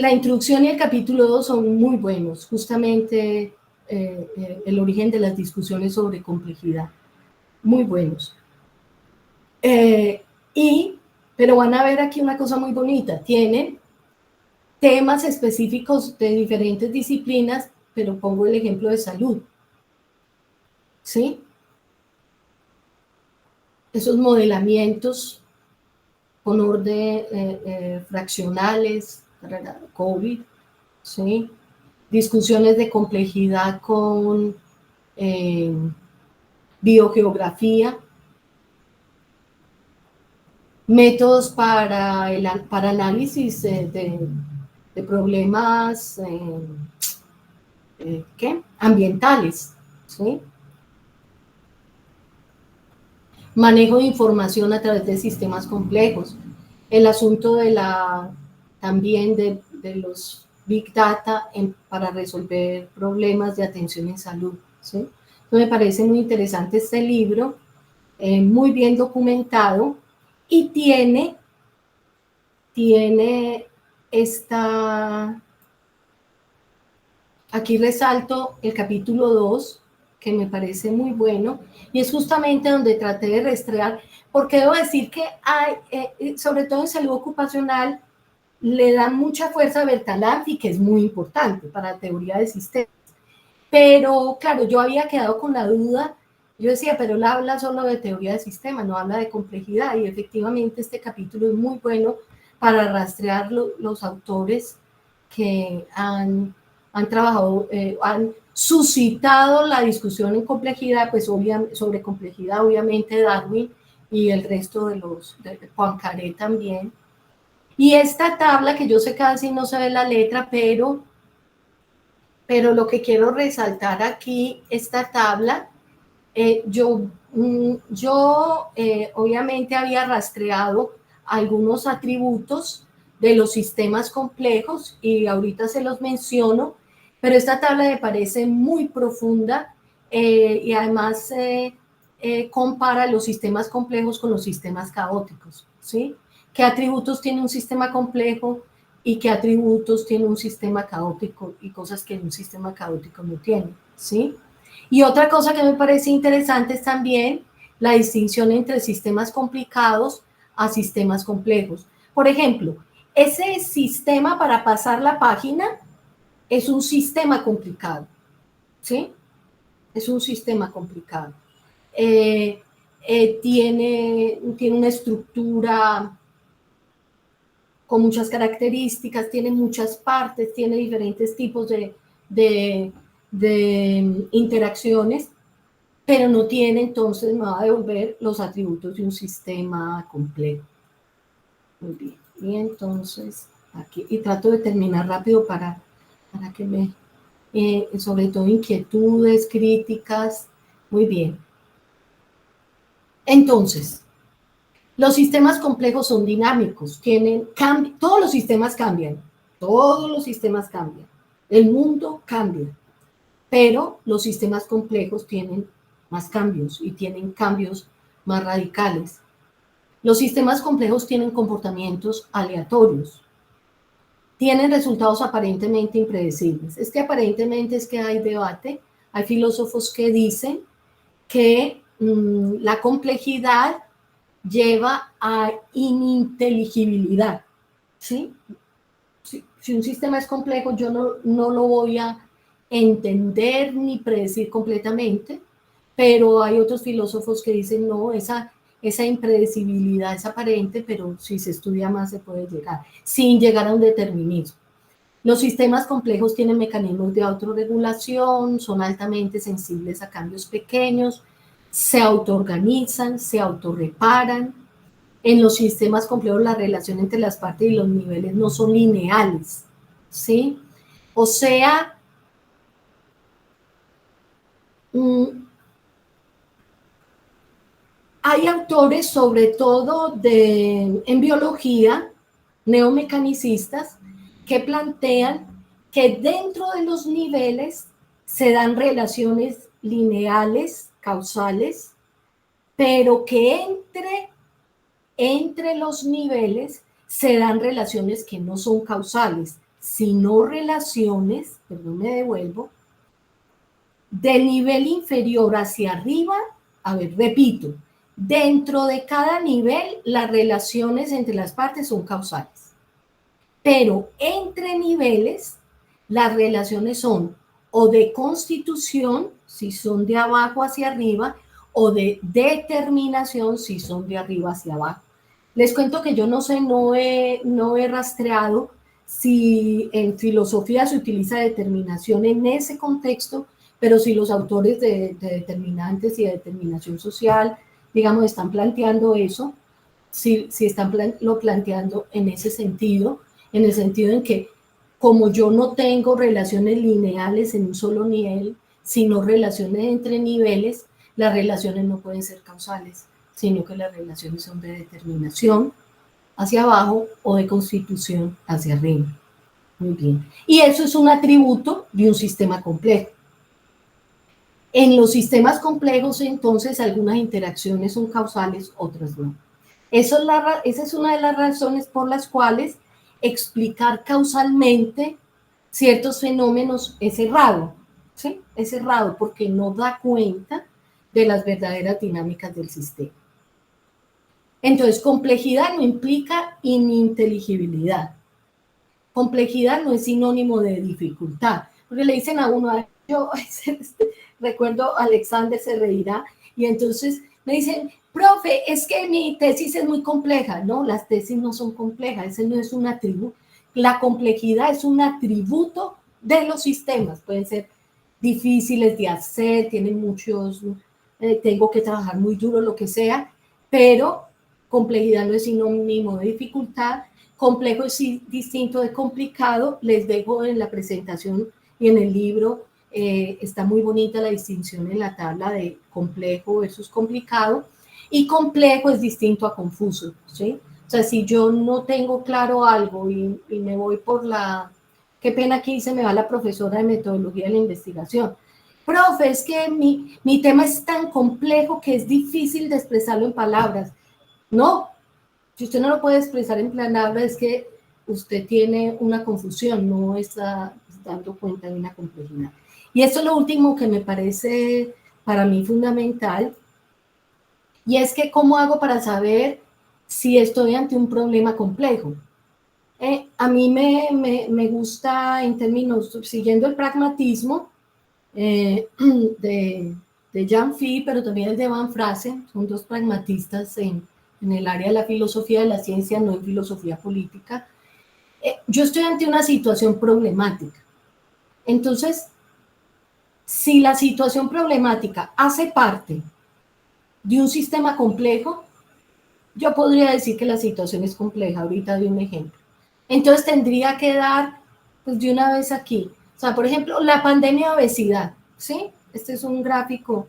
Speaker 1: la introducción y el capítulo 2 son muy buenos, justamente el origen de las discusiones sobre complejidad, muy buenos. Pero van a ver aquí una cosa muy bonita, tienen temas específicos de diferentes disciplinas, pero pongo el ejemplo de salud, ¿sí? Esos modelamientos con orden fraccionales, COVID, ¿sí? Discusiones de complejidad con biogeografía, métodos para análisis de problemas ambientales, ¿sí? Manejo de información a través de sistemas complejos, el asunto también de los Big Data para resolver problemas de atención en salud, ¿sí? Entonces me parece muy interesante este libro, muy bien documentado, y tiene aquí resalto el capítulo 2, que me parece muy bueno, y es justamente donde traté de rastrear, porque debo decir que hay, sobre todo en salud ocupacional, le dan mucha fuerza a Bertalanffy, que es muy importante para la teoría de sistemas. Pero, claro, yo había quedado con la duda, yo decía, pero él habla solo de teoría de sistemas, no habla de complejidad, y efectivamente este capítulo es muy bueno para rastrear los autores que han trabajado, han suscitado la discusión en complejidad, pues sobre complejidad, obviamente Darwin y el resto de Poincaré también. Y esta tabla, que yo sé casi no se ve la letra, pero lo que quiero resaltar aquí, esta tabla, yo obviamente había rastreado algunos atributos de los sistemas complejos y ahorita se los menciono, pero esta tabla me parece muy profunda y además compara los sistemas complejos con los sistemas caóticos, ¿sí? ¿Qué atributos tiene un sistema complejo y qué atributos tiene un sistema caótico y cosas que un sistema caótico no tiene, ¿sí? Y otra cosa que me parece interesante es también la distinción entre sistemas complicados a sistemas complejos. Por ejemplo, ese sistema para pasar la página es un sistema complicado, ¿sí? Es un sistema complicado. Tiene una estructura con muchas características, tiene muchas partes, tiene diferentes tipos de interacciones, pero no tiene, entonces me va a devolver los atributos de un sistema complejo. Muy bien. Y entonces, aquí, y trato de terminar rápido para que me, sobre todo inquietudes, críticas. Muy bien. Entonces, los sistemas complejos son dinámicos, todos los sistemas cambian, el mundo cambia, pero los sistemas complejos tienen más cambios y tienen cambios más radicales. Los sistemas complejos tienen comportamientos aleatorios, tienen resultados aparentemente impredecibles. Es que aparentemente es que hay debate, hay filósofos que dicen que la complejidad lleva a ininteligibilidad, ¿sí? Si un sistema es complejo, yo no lo voy a entender ni predecir completamente, pero hay otros filósofos que dicen, no, esa impredecibilidad es aparente, pero si se estudia más se puede llegar, sin llegar a un determinismo. Los sistemas complejos tienen mecanismos de autorregulación, son altamente sensibles a cambios pequeños, se autoorganizan, se autorreparan. En los sistemas complejos la relación entre las partes y los niveles no son lineales, ¿sí? O sea, hay autores, sobre todo en biología, neomecanicistas, que plantean que dentro de los niveles se dan relaciones lineales, causales, pero que entre los niveles se dan relaciones que no son causales, sino relaciones, perdón, me devuelvo, del nivel inferior hacia arriba. A ver, repito, dentro de cada nivel las relaciones entre las partes son causales, pero entre niveles las relaciones son o de constitución, si son de abajo hacia arriba, o de determinación, si son de arriba hacia abajo. Les cuento que yo no sé, no he rastreado si en filosofía se utiliza determinación en ese contexto, pero si los autores de determinantes y de determinación social, digamos, están planteando eso, si están lo planteando en ese sentido, en el sentido en que como yo no tengo relaciones lineales en un solo nivel, sino relaciones entre niveles, las relaciones no pueden ser causales, sino que las relaciones son de determinación hacia abajo o de constitución hacia arriba. Muy bien. Y eso es un atributo de un sistema complejo. En los sistemas complejos, entonces, algunas interacciones son causales, otras no. Esa es una de las razones por las cuales explicar causalmente ciertos fenómenos es errado, ¿sí? Es errado porque no da cuenta de las verdaderas dinámicas del sistema. Entonces, complejidad no implica ininteligibilidad. Complejidad no es sinónimo de dificultad, porque le dicen a uno, yo recuerdo Alexander se reirá, y entonces me dicen, profe, es que mi tesis es muy compleja. No, las tesis no son complejas, ese no es un atributo. La complejidad es un atributo de los sistemas, pueden ser difíciles de hacer, tienen muchos, tengo que trabajar muy duro, lo que sea, pero complejidad no es sinónimo de dificultad. Complejo es distinto de complicado. Les dejo en la presentación y en el libro, está muy bonita la distinción en la tabla de complejo versus complicado, y complejo es distinto a confuso, ¿sí? O sea, si yo no tengo claro algo y me voy por qué pena aquí se me va la profesora de metodología de la investigación. Profe, es que mi tema es tan complejo que es difícil de expresarlo en palabras. No, si usted no lo puede expresar en palabras es que usted tiene una confusión, no está dando cuenta de una complejidad. Y esto es lo último que me parece para mí fundamental, y es que ¿cómo hago para saber si estoy ante un problema complejo? A mí me gusta, en términos, siguiendo el pragmatismo de Jean Fee, pero también el de Van Frase, son dos pragmatistas en el área de la filosofía de la ciencia, no en filosofía política. Yo estoy ante una situación problemática. Entonces, si la situación problemática hace parte de un sistema complejo, yo podría decir que la situación es compleja. Ahorita doy un ejemplo. Entonces tendría que dar, pues de una vez aquí, o sea, por ejemplo, la pandemia de obesidad, ¿sí? Este es un gráfico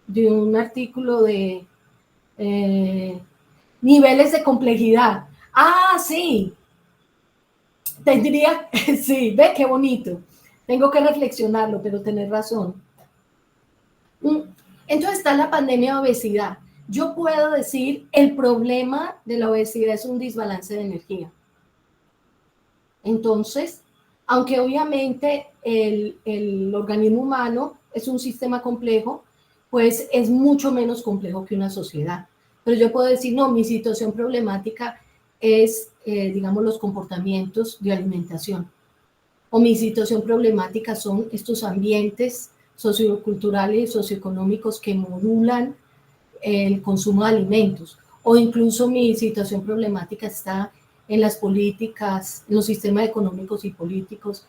Speaker 1: de un artículo de niveles de complejidad. Ah, sí, tendría, sí, ve qué bonito. Tengo que reflexionarlo, pero tenés razón. Entonces está la pandemia de obesidad. Yo puedo decir, el problema de la obesidad es un desbalance de energía. Entonces, aunque obviamente el organismo humano es un sistema complejo, pues es mucho menos complejo que una sociedad. Pero yo puedo decir, no, mi situación problemática es, digamos, los comportamientos de alimentación. O mi situación problemática son estos ambientes socioculturales y socioeconómicos que modulan el consumo de alimentos. O incluso mi situación problemática está en las políticas, en los sistemas económicos y políticos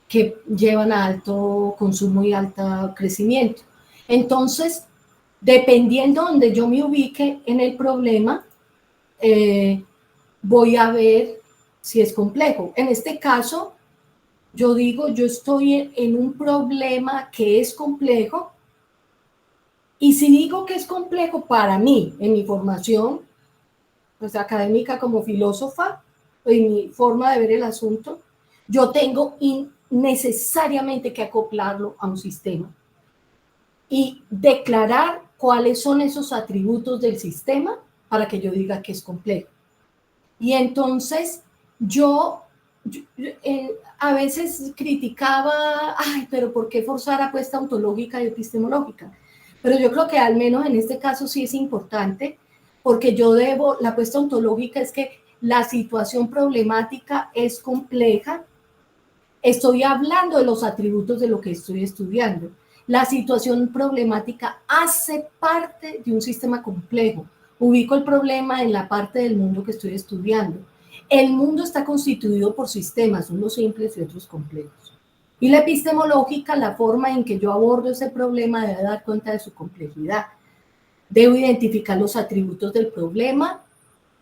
Speaker 1: que llevan a alto consumo y alto crecimiento. Entonces, dependiendo de donde yo me ubique en el problema, voy a ver si es complejo. En este caso, yo digo, yo estoy en un problema que es complejo, y si digo que es complejo para mí, en mi formación, pues académica como filósofa, en mi forma de ver el asunto, yo tengo necesariamente que acoplarlo a un sistema y declarar cuáles son esos atributos del sistema para que yo diga que es complejo. Y entonces yo a veces criticaba, ay, pero ¿por qué forzar apuesta ontológica y epistemológica? Pero yo creo que al menos en este caso sí es importante, porque yo debo, la apuesta ontológica es que la situación problemática es compleja. Estoy hablando de los atributos de lo que estoy estudiando. La situación problemática hace parte de un sistema complejo. Ubico el problema en la parte del mundo que estoy estudiando. El mundo está constituido por sistemas, unos simples y otros complejos. Y la epistemológica, la forma en que yo abordo ese problema, debe dar cuenta de su complejidad. Debo identificar los atributos del problema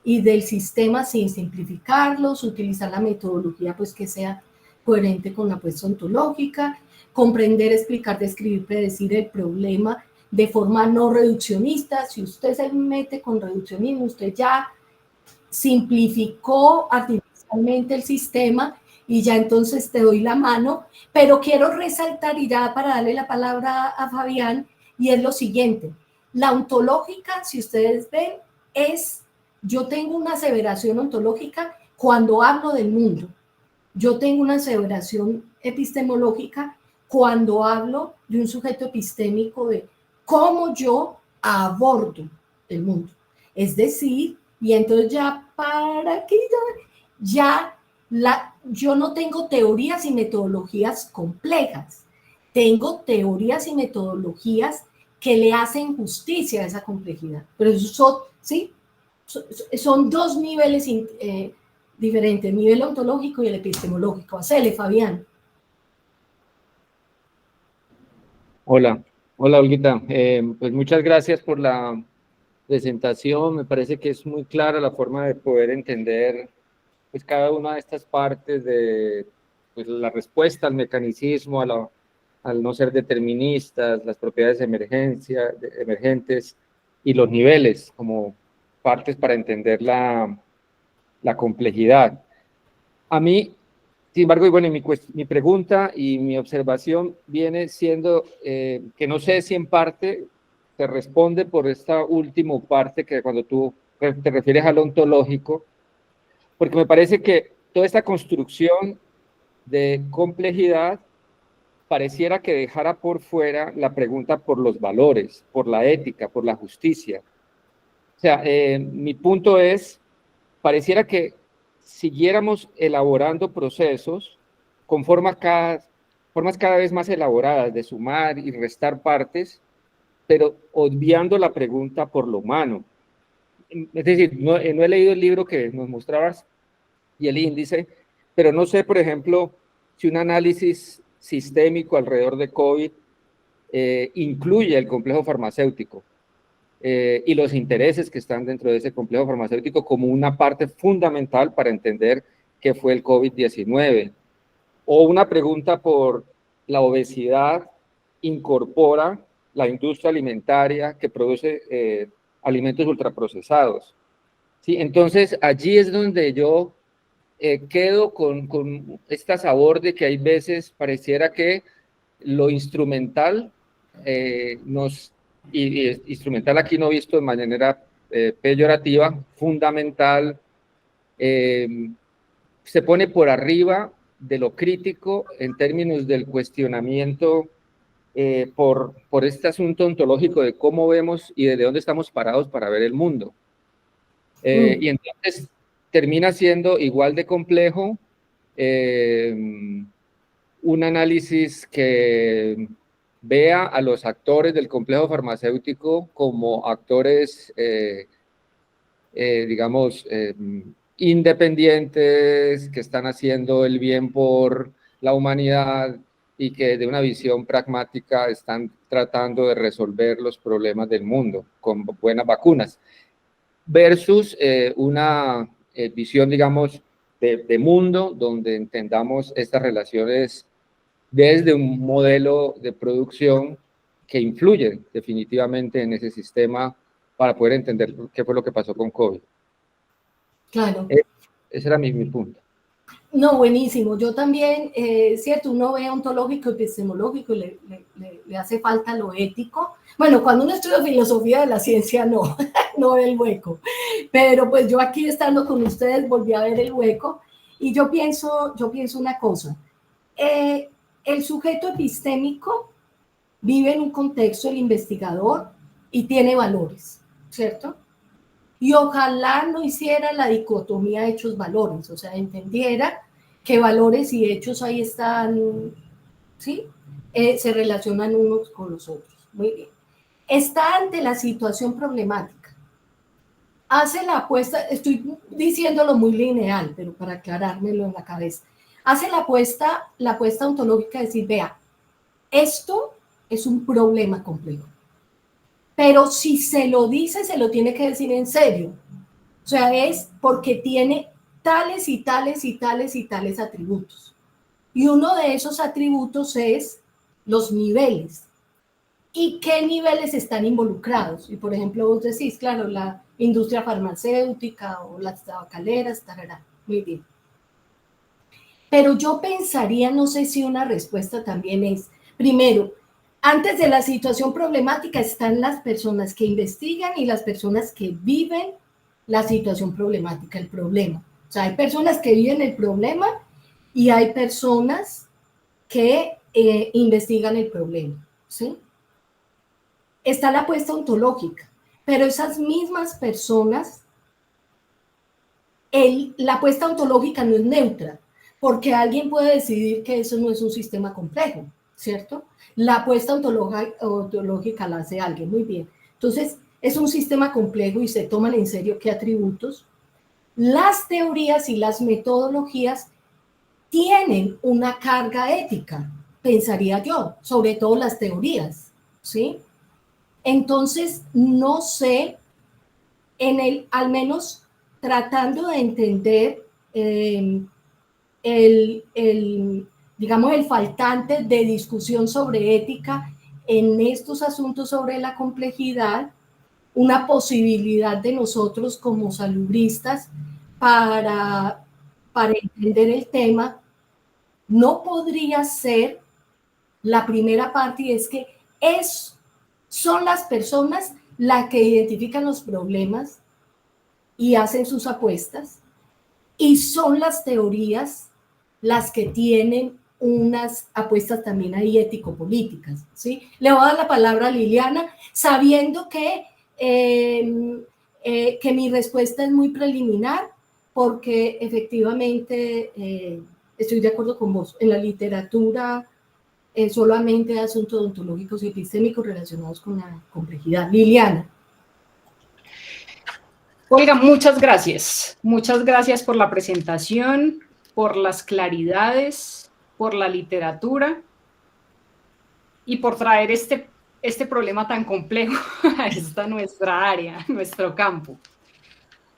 Speaker 1: y del sistema sin simplificarlos, utilizar la metodología pues que sea coherente con la apuesta ontológica, comprender, explicar, describir, predecir el problema de forma no reduccionista. Si usted se mete con reduccionismo, usted ya simplificó artificialmente el sistema y ya entonces te doy la mano, pero quiero resaltar, y ya para darle la palabra a Fabián, y es lo siguiente: la ontológica, si ustedes ven, es, yo tengo una aseveración ontológica cuando hablo del mundo. Yo tengo una aseveración epistemológica cuando hablo de un sujeto epistémico, de cómo yo abordo el mundo. Es decir, y entonces ya para que yo no tengo teorías y metodologías complejas, tengo teorías y metodologías que le hacen justicia a esa complejidad. Pero eso son, ¿sí? Son dos niveles diferente, el nivel ontológico y el epistemológico. Hacele, Fabián.
Speaker 4: Hola, hola Olguita. Pues muchas gracias por la presentación. Me parece que es muy clara la forma de poder entender pues cada una de estas partes de pues, la respuesta al mecanicismo, al no ser deterministas, las propiedades emergentes y los niveles como partes para entender la complejidad. A mí, sin embargo, y bueno, mi pregunta y mi observación viene siendo que no sé si en parte se responde por esta última parte, que cuando tú te refieres al ontológico, porque me parece que toda esta construcción de complejidad pareciera que dejara por fuera la pregunta por los valores, por la ética, por la justicia. O sea, mi punto es, pareciera que siguiéramos elaborando procesos con formas cada vez más elaboradas de sumar y restar partes, pero obviando la pregunta por lo humano. Es decir, no he leído el libro que nos mostrabas y el índice, pero no sé, por ejemplo, si un análisis sistémico alrededor de COVID incluye el complejo farmacéutico y los intereses que están dentro de ese complejo farmacéutico como una parte fundamental para entender qué fue el COVID-19. O una pregunta por la obesidad incorpora la industria alimentaria que produce alimentos ultraprocesados. ¿Sí? Entonces, allí es donde yo quedo con esta sabor de que hay veces pareciera que lo instrumental y instrumental aquí no visto de manera peyorativa, fundamental, se pone por arriba de lo crítico en términos del cuestionamiento por este asunto ontológico de cómo vemos y desde dónde estamos parados para ver el mundo. Y entonces termina siendo igual de complejo un análisis que vea a los actores del complejo farmacéutico como actores, digamos, independientes, que están haciendo el bien por la humanidad y que de una visión pragmática están tratando de resolver los problemas del mundo con buenas vacunas, versus una visión, digamos, de mundo donde entendamos estas relaciones desde un modelo de producción que influye definitivamente en ese sistema para poder entender qué fue lo que pasó con COVID.
Speaker 1: Claro.
Speaker 4: Ese era mi punto.
Speaker 1: No, buenísimo. Yo también, cierto, uno ve ontológico, epistemológico, le hace falta lo ético. Bueno, cuando uno estudia filosofía de la ciencia, no, no ve el hueco. Pero pues yo aquí estando con ustedes volví a ver el hueco y yo pienso una cosa. El sujeto epistémico vive en un contexto, el investigador, y tiene valores, ¿cierto? Y ojalá no hiciera la dicotomía hechos-valores, o sea, entendiera que valores y hechos ahí están, ¿sí? Se relacionan unos con los otros. Muy bien. Está ante la situación problemática. Hace la apuesta, estoy diciéndolo muy lineal, pero para aclarármelo en la cabeza. Hace la apuesta ontológica de decir, vea, esto es un problema complejo. Pero si se lo dice, se lo tiene que decir en serio. O sea, es porque tiene tales y tales y tales y tales atributos. Y uno de esos atributos es los niveles. ¿Y qué niveles están involucrados? Y por ejemplo, vos decís, claro, la industria farmacéutica o las tabacaleras, tarará. Muy bien. Pero yo pensaría, no sé si una respuesta también es, primero, antes de la situación problemática están las personas que investigan y las personas que viven la situación problemática, el problema. O sea, hay personas que viven el problema y hay personas que investigan el problema, ¿sí? Está la apuesta ontológica, pero esas mismas personas, la apuesta ontológica no es neutra, porque alguien puede decidir que eso no es un sistema complejo, ¿cierto? La apuesta ontológica la hace alguien, muy bien. Entonces, es un sistema complejo y se toman en serio qué atributos. Las teorías y las metodologías tienen una carga ética, pensaría yo, sobre todo las teorías, ¿sí? Entonces, no sé, al menos tratando de entender digamos, el faltante de discusión sobre ética en estos asuntos sobre la complejidad, una posibilidad de nosotros como salubristas para entender el tema, no podría ser la primera parte, y es que son las personas las que identifican los problemas y hacen sus apuestas, y son las teorías las que tienen unas apuestas también ahí ético-políticas, ¿sí? Le voy a dar la palabra a Liliana, sabiendo que mi respuesta es muy preliminar, porque efectivamente estoy de acuerdo con vos. En la literatura solamente asuntos ontológicos y epistémicos relacionados con la complejidad. Liliana.
Speaker 5: Olga, muchas gracias. Muchas gracias por la presentación, por las claridades, por la literatura y por traer este problema tan complejo a esta nuestra área, nuestro campo.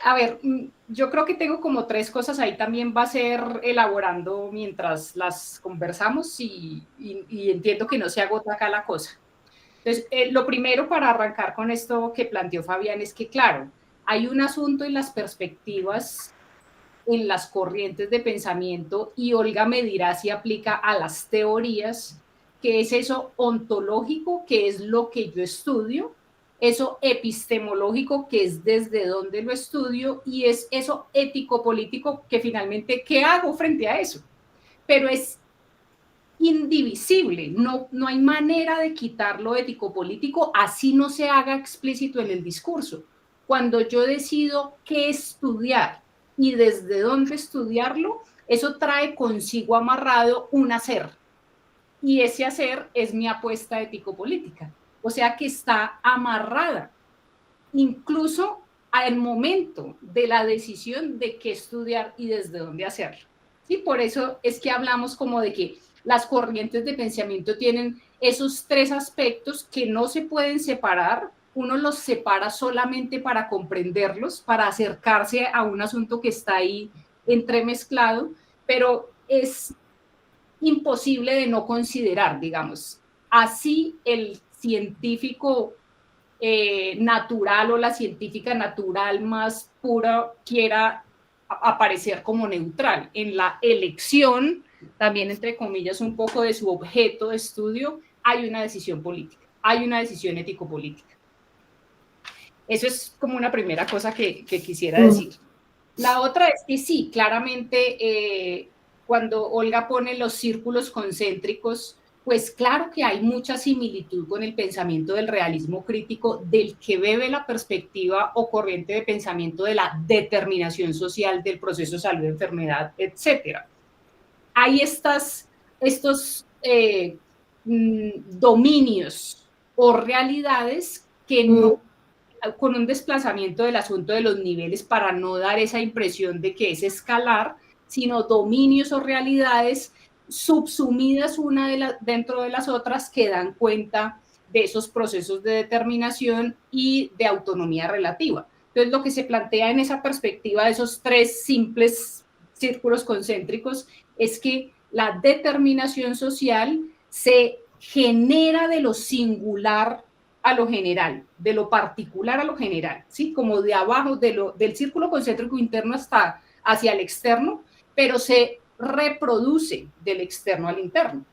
Speaker 5: A ver, yo creo que tengo como 3 cosas ahí, también va a ser elaborando mientras las conversamos y entiendo que no se agota acá la cosa. Entonces, lo primero para arrancar con esto que planteó Fabián es que, claro, hay un asunto en las perspectivas, en las corrientes de pensamiento, y Olga me dirá si aplica a las teorías, que es eso ontológico, que es lo que yo estudio, eso epistemológico, que es desde donde lo estudio, y es eso ético-político, que finalmente, ¿qué hago frente a eso? Pero es indivisible, no hay manera de quitar lo ético-político, así no se haga explícito en el discurso. Cuando yo decido qué estudiar y desde dónde estudiarlo, eso trae consigo amarrado un hacer, y ese hacer es mi apuesta ético-política. O sea que está amarrada, incluso al momento de la decisión de qué estudiar y desde dónde hacerlo. ¿Sí? Por eso es que hablamos como de que las corrientes de pensamiento tienen esos 3 aspectos que no se pueden separar. Uno los separa solamente para comprenderlos, para acercarse a un asunto que está ahí entremezclado, pero es imposible de no considerar, digamos. Así el científico natural o la científica natural más pura quiera aparecer como neutral. En la elección, también entre comillas, un poco de su objeto de estudio, hay una decisión política, hay una decisión ético-política. Eso es como una primera cosa que quisiera decir. La otra es que sí, claramente cuando Olga pone los círculos concéntricos, pues claro que hay mucha similitud con el pensamiento del realismo crítico, del que bebe la perspectiva o corriente de pensamiento de la determinación social del proceso salud-enfermedad, etc. Hay estos dominios o realidades que no, con un desplazamiento del asunto de los niveles para no dar esa impresión de que es escalar, sino dominios o realidades subsumidas dentro de las otras que dan cuenta de esos procesos de determinación y de autonomía relativa. Entonces, lo que se plantea en esa perspectiva de esos 3 simples círculos concéntricos es que la determinación social se genera de lo singular a lo general, de lo particular a lo general, ¿sí? Como de abajo, del círculo concéntrico interno hasta hacia el externo, pero se reproduce del externo al interno.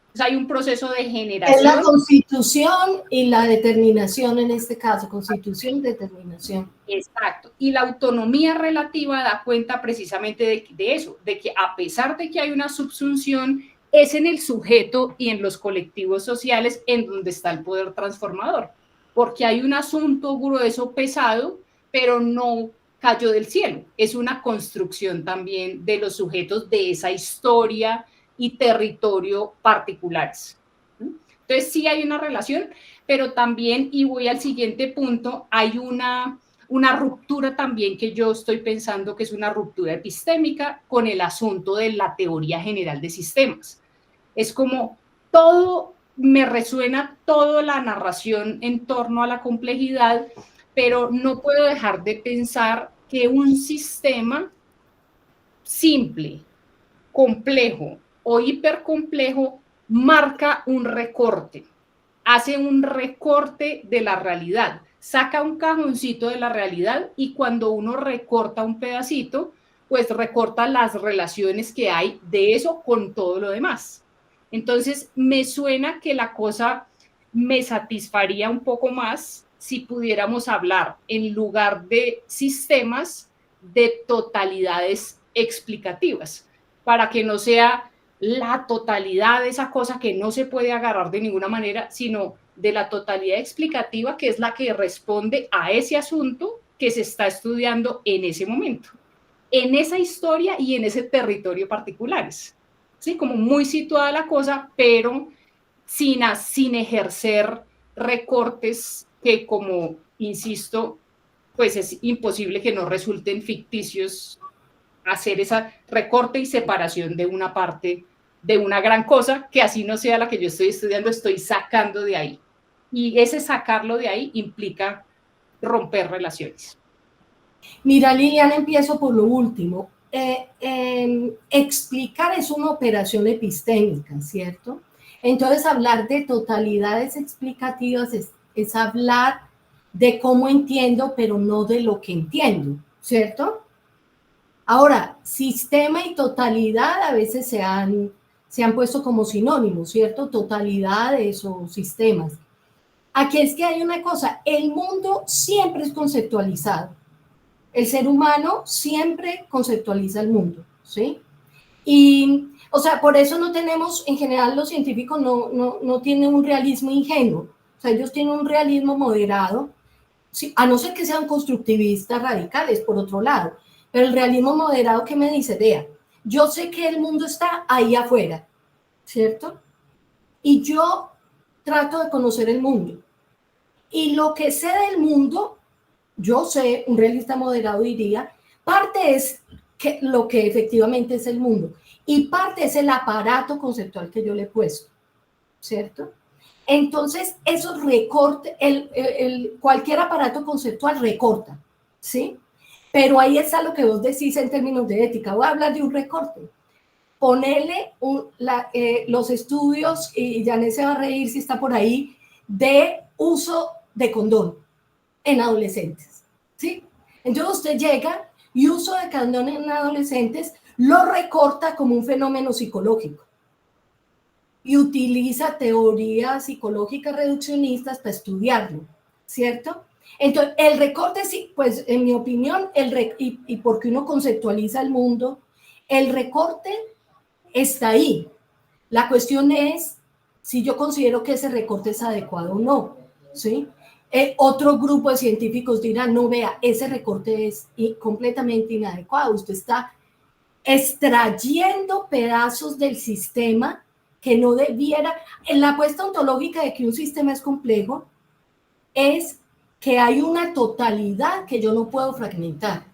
Speaker 5: Entonces hay un proceso de generación.
Speaker 1: Es la constitución y la determinación en este caso, constitución, determinación.
Speaker 5: Exacto. Y la autonomía relativa da cuenta precisamente de eso, de que a pesar de que hay una subsunción, es en el sujeto y en los colectivos sociales en donde está el poder transformador, porque hay un asunto grueso, pesado, pero no cayó del cielo, es una construcción también de los sujetos de esa historia y territorio particulares. Entonces sí hay una relación, pero también, y voy al siguiente punto, hay una ruptura también que yo estoy pensando que es una ruptura epistémica con el asunto de la teoría general de sistemas. Es como todo, me resuena toda la narración en torno a la complejidad, pero no puedo dejar de pensar que un sistema simple, complejo o hipercomplejo marca un recorte, hace un recorte de la realidad, saca un cajoncito de la realidad y cuando uno recorta un pedacito, pues recorta las relaciones que hay de eso con todo lo demás. Entonces, me suena que la cosa me satisfaría un poco más si pudiéramos hablar, en lugar de sistemas, de totalidades explicativas, para que no sea la totalidad de esa cosa que no se puede agarrar de ninguna manera, sino de la totalidad explicativa, que es la que responde a ese asunto que se está estudiando en ese momento. en esa historia y en ese territorio particulares. ¿Sí? Como muy situada la cosa, pero sin ejercer recortes que, como insisto, pues es imposible que no resulten ficticios hacer esa recorte y separación de una parte de una gran cosa, que así no sea la que yo estoy estudiando, estoy sacando de ahí. Y ese sacarlo de ahí implica romper relaciones.
Speaker 1: Mira, Liliana, empiezo por lo último. Explicar es una operación epistémica, ¿cierto? Entonces, hablar de totalidades explicativas es hablar de cómo entiendo, pero no de lo que entiendo, ¿cierto? Ahora, sistema y totalidad a veces se han puesto como sinónimos, ¿cierto? Totalidades o sistemas. Aquí es que hay una cosa, el mundo siempre es conceptualizado. El ser humano siempre conceptualiza el mundo, ¿sí? Y, o sea, por eso no tenemos, en general los científicos no tienen un realismo ingenuo, o sea, ellos tienen un realismo moderado, ¿sí? A no ser que sean constructivistas radicales, por otro lado, pero el realismo moderado que me dice, vea, yo sé que el mundo está ahí afuera, ¿cierto? Y yo trato de conocer el mundo. Y lo que sé del mundo, yo sé, un realista moderado diría, parte es lo que efectivamente es el mundo y parte es el aparato conceptual que yo le he puesto, ¿cierto? Entonces, esos recortes, cualquier aparato conceptual recorta, ¿sí? Pero ahí está lo que vos decís en términos de ética. Voy a hablar de un recorte. Ponerle los estudios, y Janet se va a reír si está por ahí, de uso de condón en adolescentes, ¿sí? Entonces usted llega y uso de condón en adolescentes lo recorta como un fenómeno psicológico y utiliza teorías psicológicas reduccionistas para estudiarlo, ¿cierto? Entonces, el recorte, sí, pues en mi opinión, y porque uno conceptualiza el mundo, el recorte está ahí. La cuestión es si yo considero que ese recorte es adecuado o no, ¿sí? Otro grupo de científicos dirán, no, vea, ese recorte es completamente inadecuado. Usted está extrayendo pedazos del sistema que no debiera. La apuesta ontológica de que un sistema es complejo es que hay una totalidad que yo no puedo fragmentar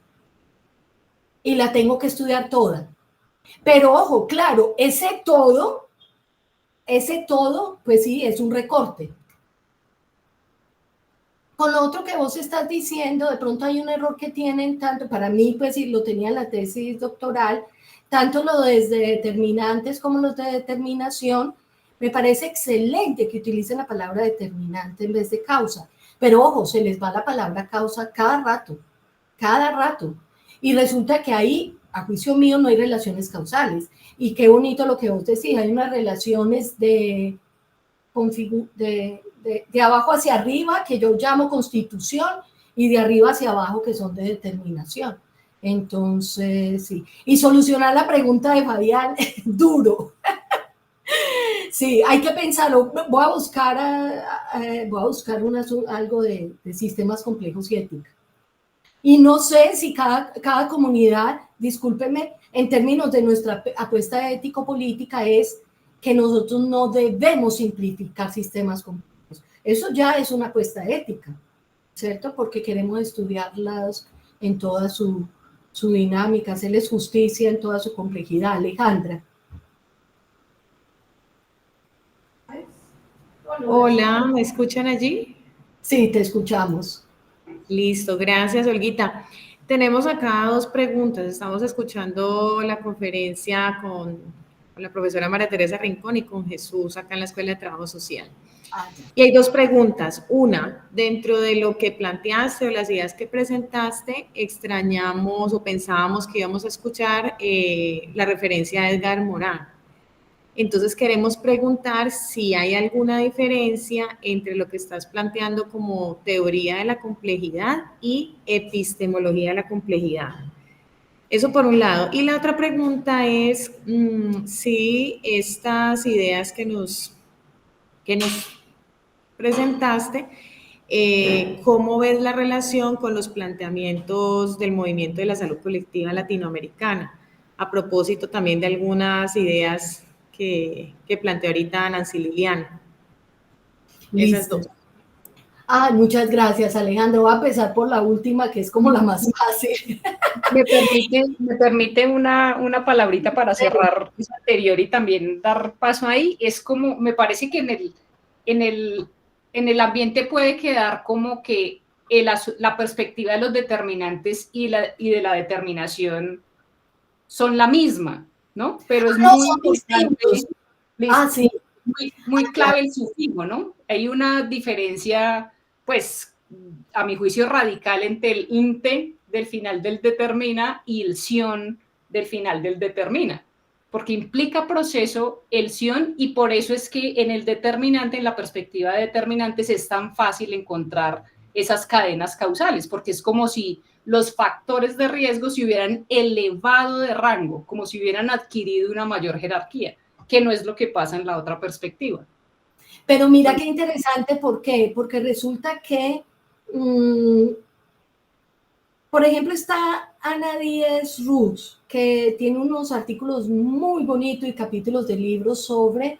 Speaker 1: y la tengo que estudiar toda. Pero ojo, claro, ese todo, pues sí, es un recorte. Con lo otro que vos estás diciendo, de pronto hay un error que tienen tanto, para mí, pues sí, lo tenía en la tesis doctoral, tanto lo de determinantes como los de determinación. Me parece excelente que utilicen la palabra determinante en vez de causa, pero ojo, se les va la palabra causa cada rato, y resulta que ahí, a juicio mío, no hay relaciones causales, y qué bonito lo que vos decís, hay unas relaciones de abajo hacia arriba, que yo llamo constitución, y de arriba hacia abajo, que son de determinación. Entonces, sí. Y solucionar la pregunta de Fabián, duro. Sí, hay que pensarlo. Voy a buscar algo de sistemas complejos y ética. Y no sé si cada comunidad, discúlpeme, en términos de nuestra apuesta ético-política es que nosotros no debemos simplificar sistemas complejos. Eso ya es una apuesta ética, ¿cierto? Porque queremos estudiarlas en toda su dinámica, hacerles justicia en toda su complejidad. Alejandra.
Speaker 6: Hola, ¿me escuchan allí?
Speaker 1: Sí, te escuchamos.
Speaker 6: Listo, gracias, Olguita. Tenemos acá dos preguntas. Estamos escuchando la conferencia con la profesora María Teresa Rincón y con Jesús acá en la Escuela de Trabajo Social. Y hay dos preguntas. Una, dentro de lo que planteaste o las ideas que presentaste, extrañamos o pensábamos que íbamos a escuchar la referencia a Edgar Morin. Entonces queremos preguntar si hay alguna diferencia entre lo que estás planteando como teoría de la complejidad y epistemología de la complejidad. Eso por un lado. Y la otra pregunta es si estas ideas que nos presentaste ¿Cómo ves la relación con los planteamientos del movimiento de la salud colectiva latinoamericana? A propósito también de algunas ideas que planteó ahorita Nancy Liliana. Esas
Speaker 1: Listo.
Speaker 6: dos.
Speaker 1: Muchas gracias, Alejandro. Voy a empezar por la última, que es como la más fácil.
Speaker 5: Me permite una palabrita para cerrar eso anterior y también dar paso ahí. Es como, me parece que en el ambiente puede quedar como que la perspectiva de los determinantes y de la determinación son la misma, ¿no? Pero es muy importante,
Speaker 1: sí.
Speaker 5: muy clave el sufijo, ¿no? Hay una diferencia, pues, a mi juicio radical entre el inte del final del determina y el sion del final del determina, porque implica proceso el sion y por eso es que en el determinante, en la perspectiva de determinantes, es tan fácil encontrar esas cadenas causales, porque es como si los factores de riesgo se hubieran elevado de rango, como si hubieran adquirido una mayor jerarquía, que no es lo que pasa en la otra perspectiva.
Speaker 1: Pero mira qué interesante, ¿por qué? Porque resulta que, por ejemplo, está Ana Díez Ruz, que tiene unos artículos muy bonitos y capítulos de libros sobre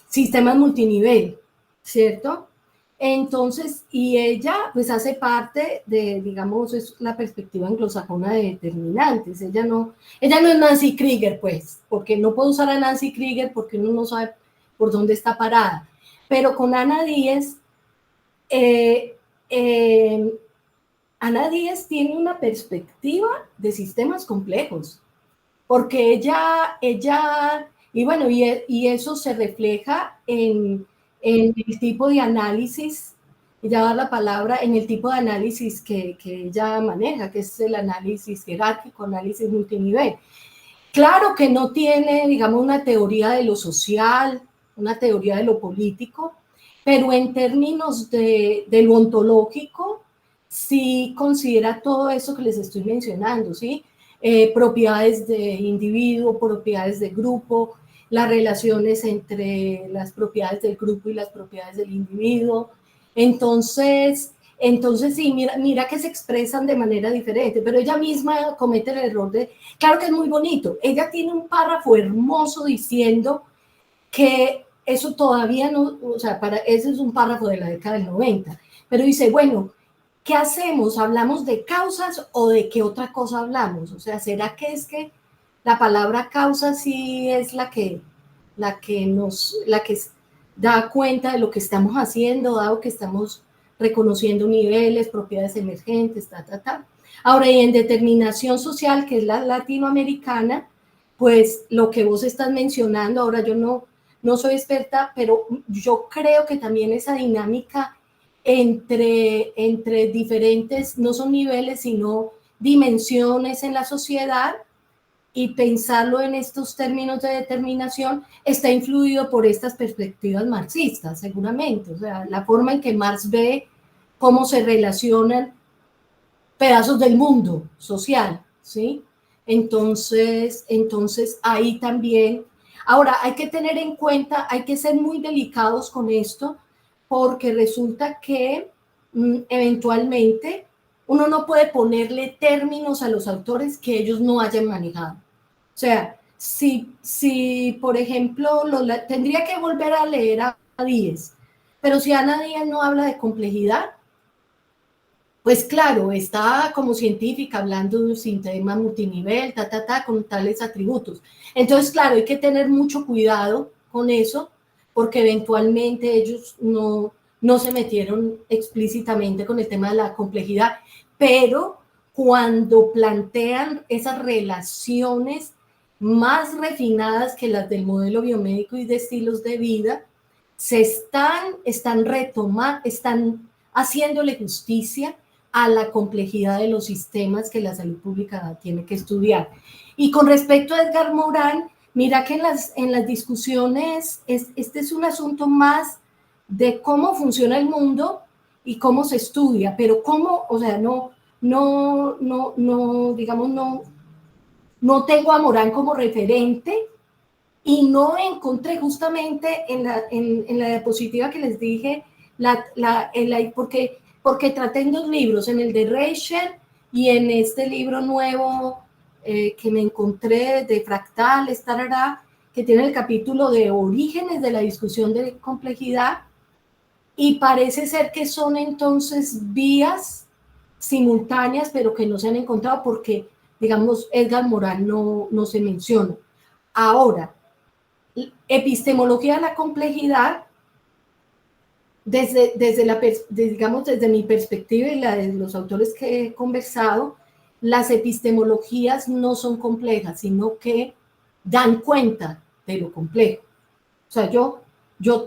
Speaker 1: sistemas multinivel, ¿cierto? Entonces, y ella pues hace parte de, digamos, es la perspectiva anglosajona de determinantes. Ella no es Nancy Krieger, pues, porque no puedo usar a Nancy Krieger porque uno no sabe por dónde está parada. Pero con Ana Díez, Ana Díez tiene una perspectiva de sistemas complejos, porque ella y bueno, y eso se refleja en el tipo de análisis, ella da la palabra, en el tipo de análisis que ella maneja, que es el análisis jerárquico, análisis multinivel. Claro que no tiene, digamos, una teoría de lo social, una teoría de lo político, pero en términos de lo ontológico, sí considera todo eso que les estoy mencionando, ¿sí? Propiedades de individuo, propiedades de grupo, las relaciones entre las propiedades del grupo y las propiedades del individuo. Entonces sí, mira que se expresan de manera diferente, pero ella misma comete el error de, claro que es muy bonito, ella tiene un párrafo hermoso diciendo que eso todavía no, o sea, ese es un párrafo de la década del 90, pero dice, bueno, ¿qué hacemos? ¿Hablamos de causas o de qué otra cosa hablamos? O sea, ¿será que es que la palabra causa sí es la que da cuenta de lo que estamos haciendo, dado que estamos reconociendo niveles, propiedades emergentes, Ahora, y en determinación social, que es la latinoamericana, pues lo que vos estás mencionando, ahora yo no soy experta, pero yo creo que también esa dinámica entre diferentes, no son niveles, sino dimensiones en la sociedad, y pensarlo en estos términos de determinación está influido por estas perspectivas marxistas, seguramente. O sea, la forma en que Marx ve cómo se relacionan pedazos del mundo social, ¿sí? Entonces ahí también. Ahora, hay que tener en cuenta, hay que ser muy delicados con esto, porque resulta que eventualmente uno no puede ponerle términos a los autores que ellos no hayan manejado. O sea, si por ejemplo, tendría que volver a leer a Díez, pero si Ana Díez no habla de complejidad, pues claro, está como científica hablando de un sistema multinivel, con tales atributos. Entonces, claro, hay que tener mucho cuidado con eso, porque eventualmente ellos no se metieron explícitamente con el tema de la complejidad, pero cuando plantean esas relaciones más refinadas que las del modelo biomédico y de estilos de vida, están retomando, están haciéndole justicia a la complejidad de los sistemas que la salud pública tiene que estudiar. Y con respecto a Edgar Morin, mira que en las discusiones, este es un asunto más de cómo funciona el mundo y cómo se estudia, pero cómo, o sea, no tengo a Morin como referente y no encontré justamente en la diapositiva que les dije, porque traté en 2 libros, en el de Reichel y en este libro nuevo que me encontré de fractales, tarará, que tiene el capítulo de orígenes de la discusión de complejidad, y parece ser que son entonces vías simultáneas, pero que no se han encontrado porque, digamos, Edgar Morin no se menciona. Ahora, epistemología de la complejidad, desde mi perspectiva y la de los autores que he conversado, las epistemologías no son complejas, sino que dan cuenta de lo complejo. O sea, yo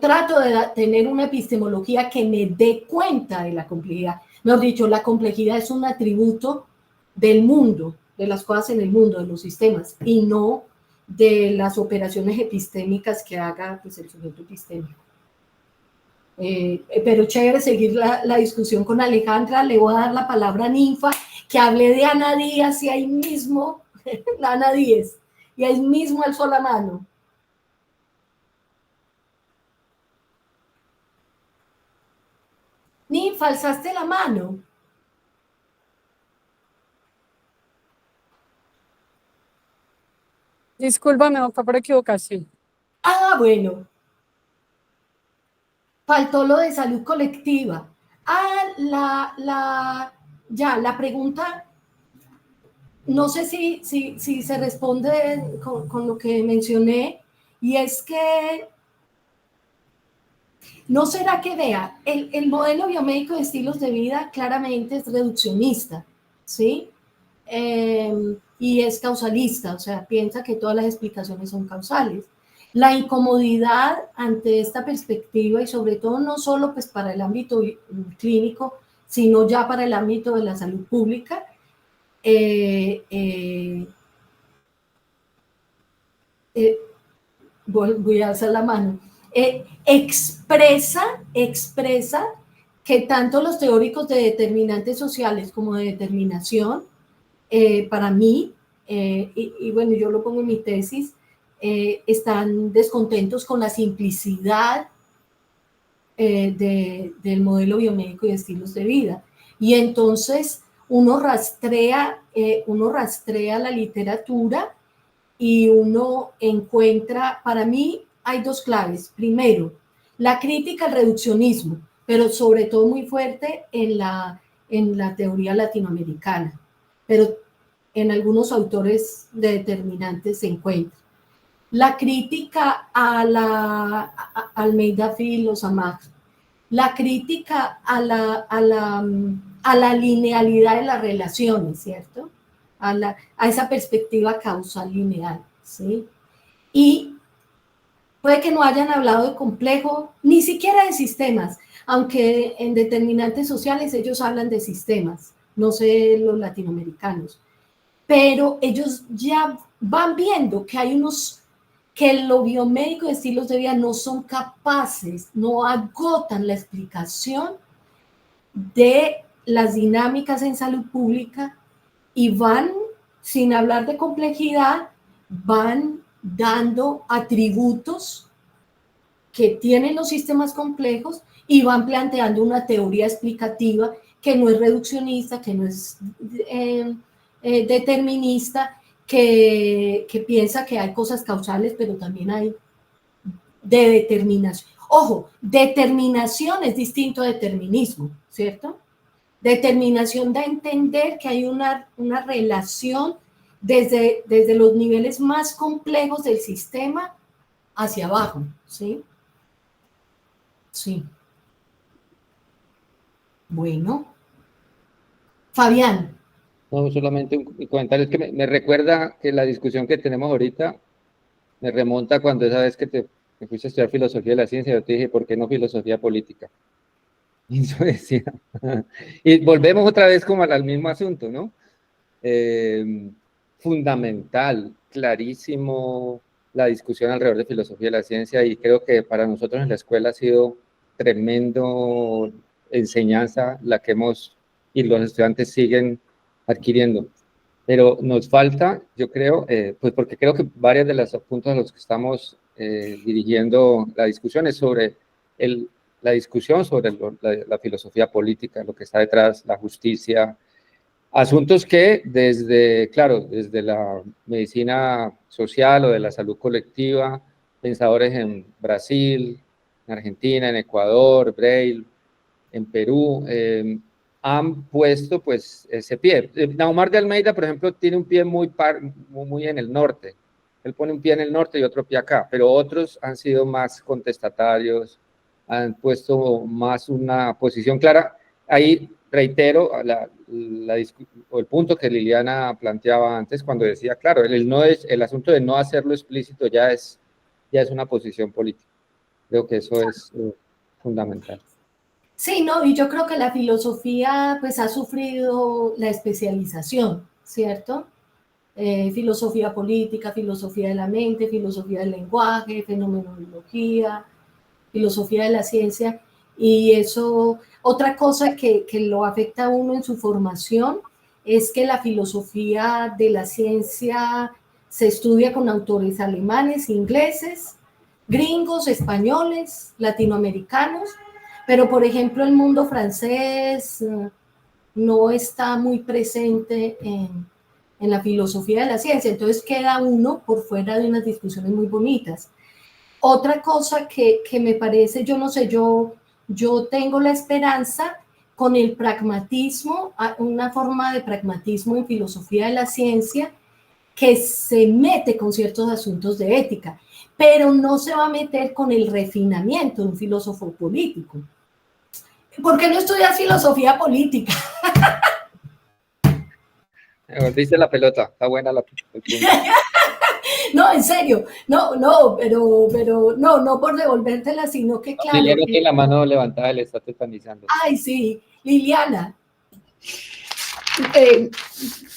Speaker 1: trato de tener una epistemología que me dé cuenta de la complejidad. Mejor dicho, la complejidad es un atributo del mundo, de las cosas en el mundo, de los sistemas, y no de las operaciones epistémicas que haga pues, el sujeto epistémico. Pero chévere seguir la discusión con Alejandra. Le voy a dar la palabra a Ninfa, que hable de Ana Díaz, y ahí mismo, Ana Díez, y ahí mismo alzó la mano. Ninfa, alzaste la mano.
Speaker 7: Discúlpame, fue por equivocación.
Speaker 1: Ah, bueno. Faltó lo de salud colectiva. La pregunta, no sé si se responde con lo que mencioné, y es que, ¿no será que vea? El modelo biomédico de estilos de vida claramente es reduccionista, ¿sí? Y es causalista, o sea, piensa que todas las explicaciones son causales. La incomodidad ante esta perspectiva, y sobre todo no solo pues, para el ámbito clínico, sino ya para el ámbito de la salud pública, voy a alzar la mano, expresa que tanto los teóricos de determinantes sociales como de determinación, para mí, y bueno, yo lo pongo en mi tesis, están descontentos con la simplicidad del modelo biomédico y de estilos de vida. Y entonces uno rastrea la literatura y uno encuentra, para mí hay 2 claves. Primero, la crítica al reduccionismo, pero sobre todo muy fuerte en la teoría latinoamericana, pero en algunos autores de determinantes se encuentra. La crítica a Almeida Filosamag, la crítica a la linealidad de las relaciones, ¿cierto? A esa perspectiva causal lineal, ¿sí? Y puede que no hayan hablado de complejo, ni siquiera de sistemas, aunque en determinantes sociales ellos hablan de sistemas, no sé los latinoamericanos, pero ellos ya van viendo que hay que lo biomédico de estilos de vida no son capaces, no agotan la explicación de las dinámicas en salud pública, y van, sin hablar de complejidad, van dando atributos que tienen los sistemas complejos y van planteando una teoría explicativa que no es reduccionista, que no es determinista, que piensa que hay cosas causales, pero también hay de determinación. Ojo, determinación es distinto a determinismo, ¿cierto? Determinación da a entender que hay una relación desde los niveles más complejos del sistema hacia abajo, ¿sí? Sí. Bueno. Fabián.
Speaker 4: No, solamente un comentario, es que me recuerda que la discusión que tenemos ahorita me remonta cuando esa vez que te fuiste a estudiar filosofía de la ciencia, yo te dije, ¿por qué no filosofía política? Y yo decía, y volvemos otra vez como al mismo asunto, ¿no? Fundamental, clarísimo la discusión alrededor de filosofía de la ciencia, y creo que para nosotros en la escuela ha sido tremendo enseñanza la que hemos, y los estudiantes siguen adquiriendo. Pero nos falta, yo creo, pues porque creo que varios de los puntos a los que estamos dirigiendo la discusión es sobre la discusión sobre la filosofía política, lo que está detrás, la justicia, asuntos que desde la medicina social o de la salud colectiva, pensadores en Brasil, en Argentina, en Ecuador, Braille, en Perú, han puesto pues ese pie. Naumar de Almeida, por ejemplo, tiene un pie muy en el norte. Él pone un pie en el norte y otro pie acá, pero otros han sido más contestatarios, han puesto más una posición clara. Ahí reitero el punto que Liliana planteaba antes cuando decía, claro, el asunto de no hacerlo explícito ya es una posición política. Creo que eso es fundamental.
Speaker 1: Sí, no, y yo creo que la filosofía pues ha sufrido la especialización, ¿cierto? Filosofía política, filosofía de la mente, filosofía del lenguaje, fenomenología, filosofía de la ciencia, y eso, otra cosa que lo afecta a uno en su formación es que la filosofía de la ciencia se estudia con autores alemanes, ingleses, gringos, españoles, latinoamericanos, pero por ejemplo el mundo francés no está muy presente en la filosofía de la ciencia, entonces queda uno por fuera de unas discusiones muy bonitas. Otra cosa que me parece, yo no sé, yo tengo la esperanza con el pragmatismo, una forma de pragmatismo en filosofía de la ciencia que se mete con ciertos asuntos de ética, pero no se va a meter con el refinamiento de un filósofo político. ¿Por qué no estudias filosofía política?
Speaker 4: Me volviste la pelota, está buena la pelota.
Speaker 1: No, en serio, pero no por devolvértela, sino que claro.
Speaker 4: Liliana tiene la mano levantada, le está tetanizando.
Speaker 1: Ay, sí, Liliana.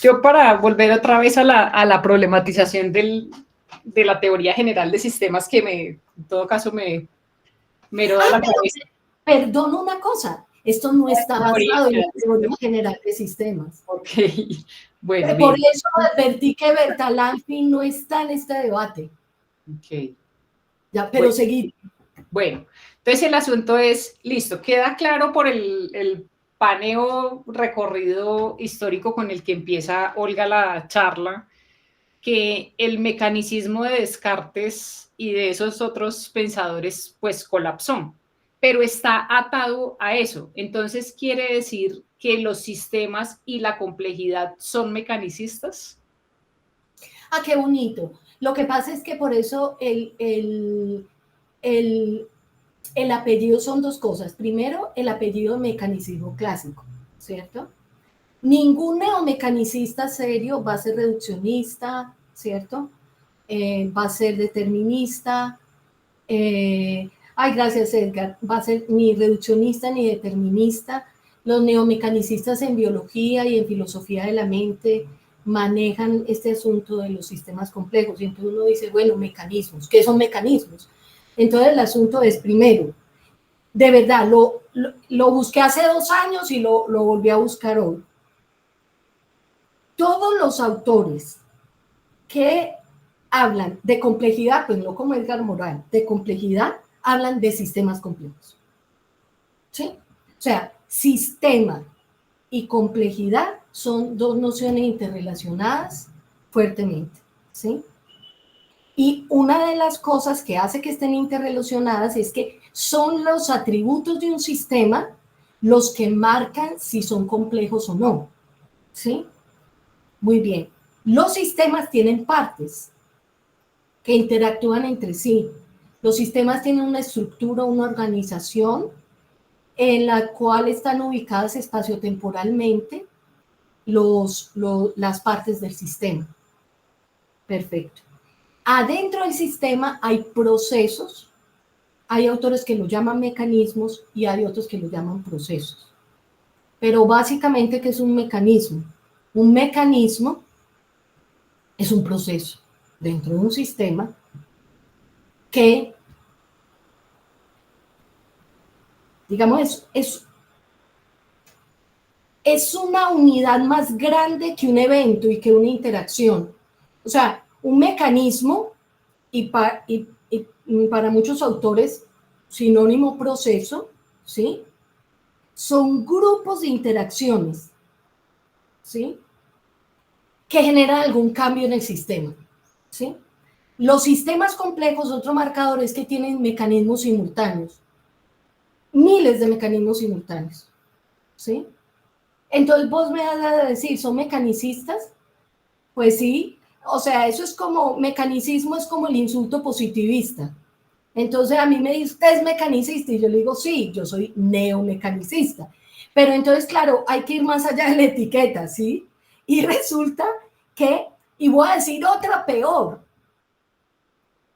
Speaker 5: Yo para volver otra vez a la problematización de la teoría general de sistemas que en todo caso me eroda la cabeza.
Speaker 1: Perdón una cosa, esto no está basado en la teoría general de sistemas.
Speaker 5: Ok, bueno.
Speaker 1: Por eso advertí que Bertalanffy no está en este debate.
Speaker 5: Ok.
Speaker 1: Ya, pero seguid.
Speaker 5: Bueno, entonces el asunto es, listo, queda claro por el paneo recorrido histórico con el que empieza Olga la charla, que el mecanicismo de Descartes y de esos otros pensadores pues colapsó, pero está atado a eso. Entonces, ¿quiere decir que los sistemas y la complejidad son mecanicistas?
Speaker 1: Ah, qué bonito. Lo que pasa es que por eso el apellido son dos cosas. Primero, el apellido mecanicismo clásico, ¿cierto? Ningún neomecanicista serio va a ser reduccionista, ¿cierto? Va a ser determinista. Ay, gracias, Edgar. Va a ser ni reduccionista ni determinista. Los neomecanicistas en biología y en filosofía de la mente manejan este asunto de los sistemas complejos. Y entonces uno dice, bueno, mecanismos. ¿Qué son mecanismos? Entonces el asunto es, primero, de verdad, lo busqué hace 2 años y lo volví a buscar hoy. Todos los autores que hablan de complejidad, pues no como Edgar Morin, de complejidad, hablan de sistemas complejos. ¿Sí? O sea, sistema y complejidad son dos nociones interrelacionadas fuertemente. ¿Sí? Y una de las cosas que hace que estén interrelacionadas es que son los atributos de un sistema los que marcan si son complejos o no. ¿Sí? Muy bien. Los sistemas tienen partes que interactúan entre sí. Los sistemas tienen una estructura, una organización en la cual están ubicadas espaciotemporalmente las partes del sistema. Perfecto. Adentro del sistema hay procesos, hay autores que lo llaman mecanismos y hay otros que lo llaman procesos. Pero básicamente, ¿qué es un mecanismo? Un mecanismo es un proceso dentro de un sistema que, digamos, es una unidad más grande que un evento y que una interacción. O sea, un mecanismo, y para muchos autores, sinónimo proceso, ¿sí? Son grupos de interacciones, ¿sí? Que generan algún cambio en el sistema, ¿sí? Los sistemas complejos, otro marcador es que tienen mecanismos simultáneos, miles de mecanismos simultáneos, ¿sí? Entonces vos me vas a decir, ¿son mecanicistas? Pues sí, o sea, eso es como, mecanicismo es como el insulto positivista. Entonces a mí me dice, ¿usted es mecanicista? Y yo le digo, sí, yo soy neomecanicista. Pero entonces, claro, hay que ir más allá de la etiqueta, ¿sí? Y resulta que, y voy a decir otra peor,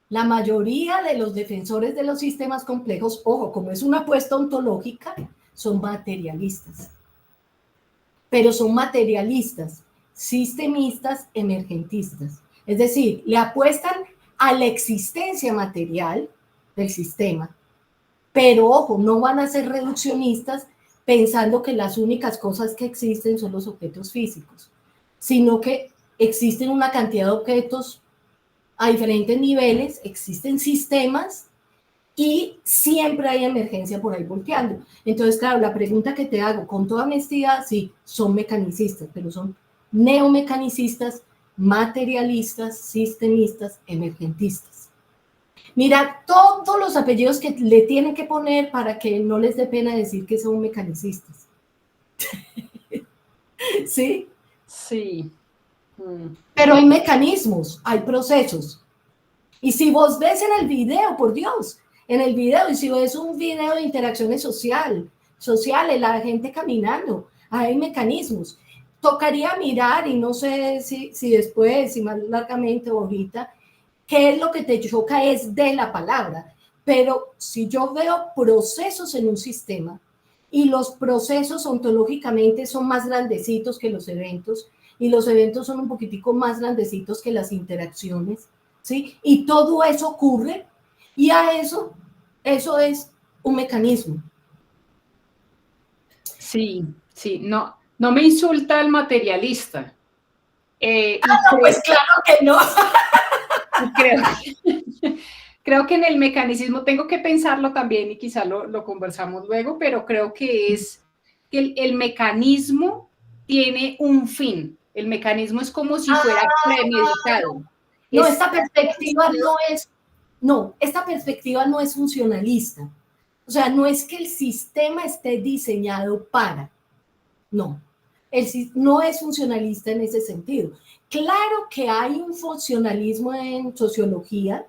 Speaker 1: la mayoría de los defensores de los sistemas complejos, ojo, como es una apuesta ontológica, son materialistas. Pero son materialistas, sistemistas, emergentistas. Es decir, le apuestan a la existencia material del sistema, pero ojo, no van a ser reduccionistas pensando que las únicas cosas que existen son los objetos físicos, sino que existen una cantidad de objetos a diferentes niveles, existen sistemas y siempre hay emergencia por ahí volteando. Entonces, claro, la pregunta que te hago con toda honestidad, sí, son mecanicistas, pero son neomecanicistas, materialistas, sistemistas, emergentistas. Mira todos los apellidos que le tienen que poner para que no les dé pena decir que son mecanicistas. ¿Sí?
Speaker 5: Sí.
Speaker 1: Pero hay mecanismos, hay procesos. Y si vos ves en el video, por Dios, en el video, y si ves un video de interacciones sociales, la gente caminando, hay mecanismos. Tocaría mirar, y no sé si después, si más largamente o ahorita, qué es lo que te choca es de la palabra. Pero si yo veo procesos en un sistema, y los procesos ontológicamente son más grandecitos que los eventos, y los eventos son un poquitico más grandecitos que las interacciones, ¿sí? Y todo eso ocurre, y a eso es un mecanismo.
Speaker 5: Sí, sí, no me insulta el materialista.
Speaker 1: No, pues claro que no.
Speaker 5: Creo que en el mecanicismo tengo que pensarlo también y quizá lo conversamos luego, pero creo que es que el mecanismo tiene un fin. El mecanismo es como si fuera premeditado.
Speaker 1: No, esta perspectiva no es funcionalista. O sea, no es que el sistema esté diseñado para. No, no es funcionalista en ese sentido. Claro que hay un funcionalismo en sociología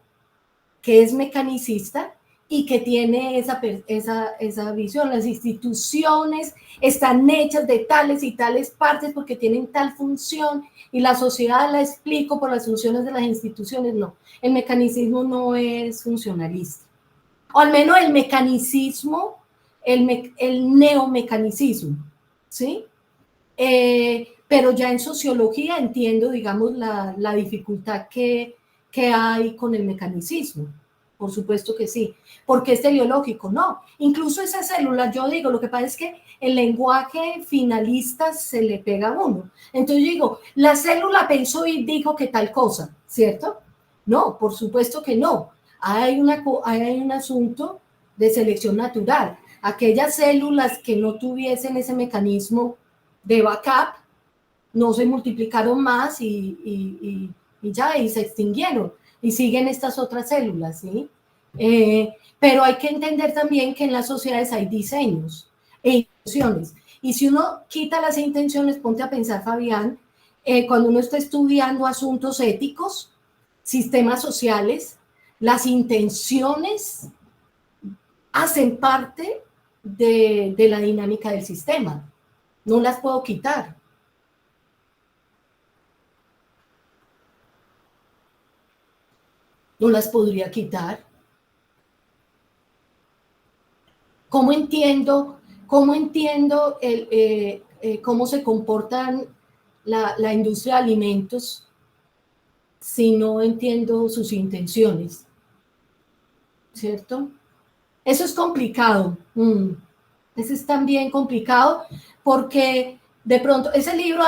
Speaker 1: que es mecanicista y que tiene esa visión. Las instituciones están hechas de tales y tales partes porque tienen tal función y la sociedad la explico por las funciones de las instituciones. No, el mecanicismo no es funcionalista. O al menos el mecanicismo, el neomecanicismo, ¿sí? Pero ya en sociología entiendo, digamos, la dificultad que hay con el mecanicismo. Por supuesto que sí, porque es teleológico, no. Incluso esa célula, yo digo, lo que pasa es que el lenguaje finalista se le pega a uno. Entonces yo digo, la célula pensó y dijo que tal cosa, ¿cierto? No, por supuesto que no. Hay un asunto de selección natural. Aquellas células que no tuviesen ese mecanismo de backup no se multiplicaron más y se extinguieron y siguen estas otras células, ¿sí? Pero hay que entender también que en las sociedades hay diseños e intenciones. Y si uno quita las intenciones, ponte a pensar, Fabián, cuando uno está estudiando asuntos éticos, sistemas sociales, las intenciones hacen parte de la dinámica del sistema. No las puedo quitar. No las podría quitar. ¿Cómo entiendo cómo se comportan la industria de alimentos si no entiendo sus intenciones? ¿Cierto? Eso es complicado. Eso es también complicado porque de pronto ese libro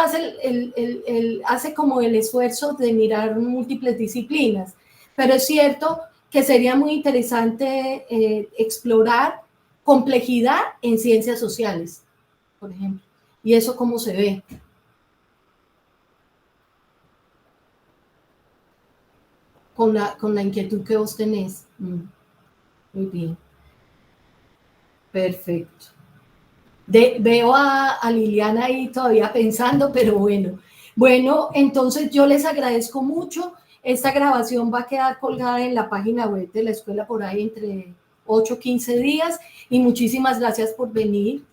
Speaker 1: hace como el esfuerzo de mirar múltiples disciplinas, pero es cierto que sería muy interesante explorar complejidad en ciencias sociales, por ejemplo. ¿Y eso cómo se ve? Con la inquietud que vos tenés. Muy bien. Perfecto. Veo a Liliana ahí todavía pensando, pero bueno. Bueno, entonces yo les agradezco mucho. Esta grabación va a quedar colgada en la página web de la escuela por ahí entre 8 o 15 días. Y muchísimas gracias por venir.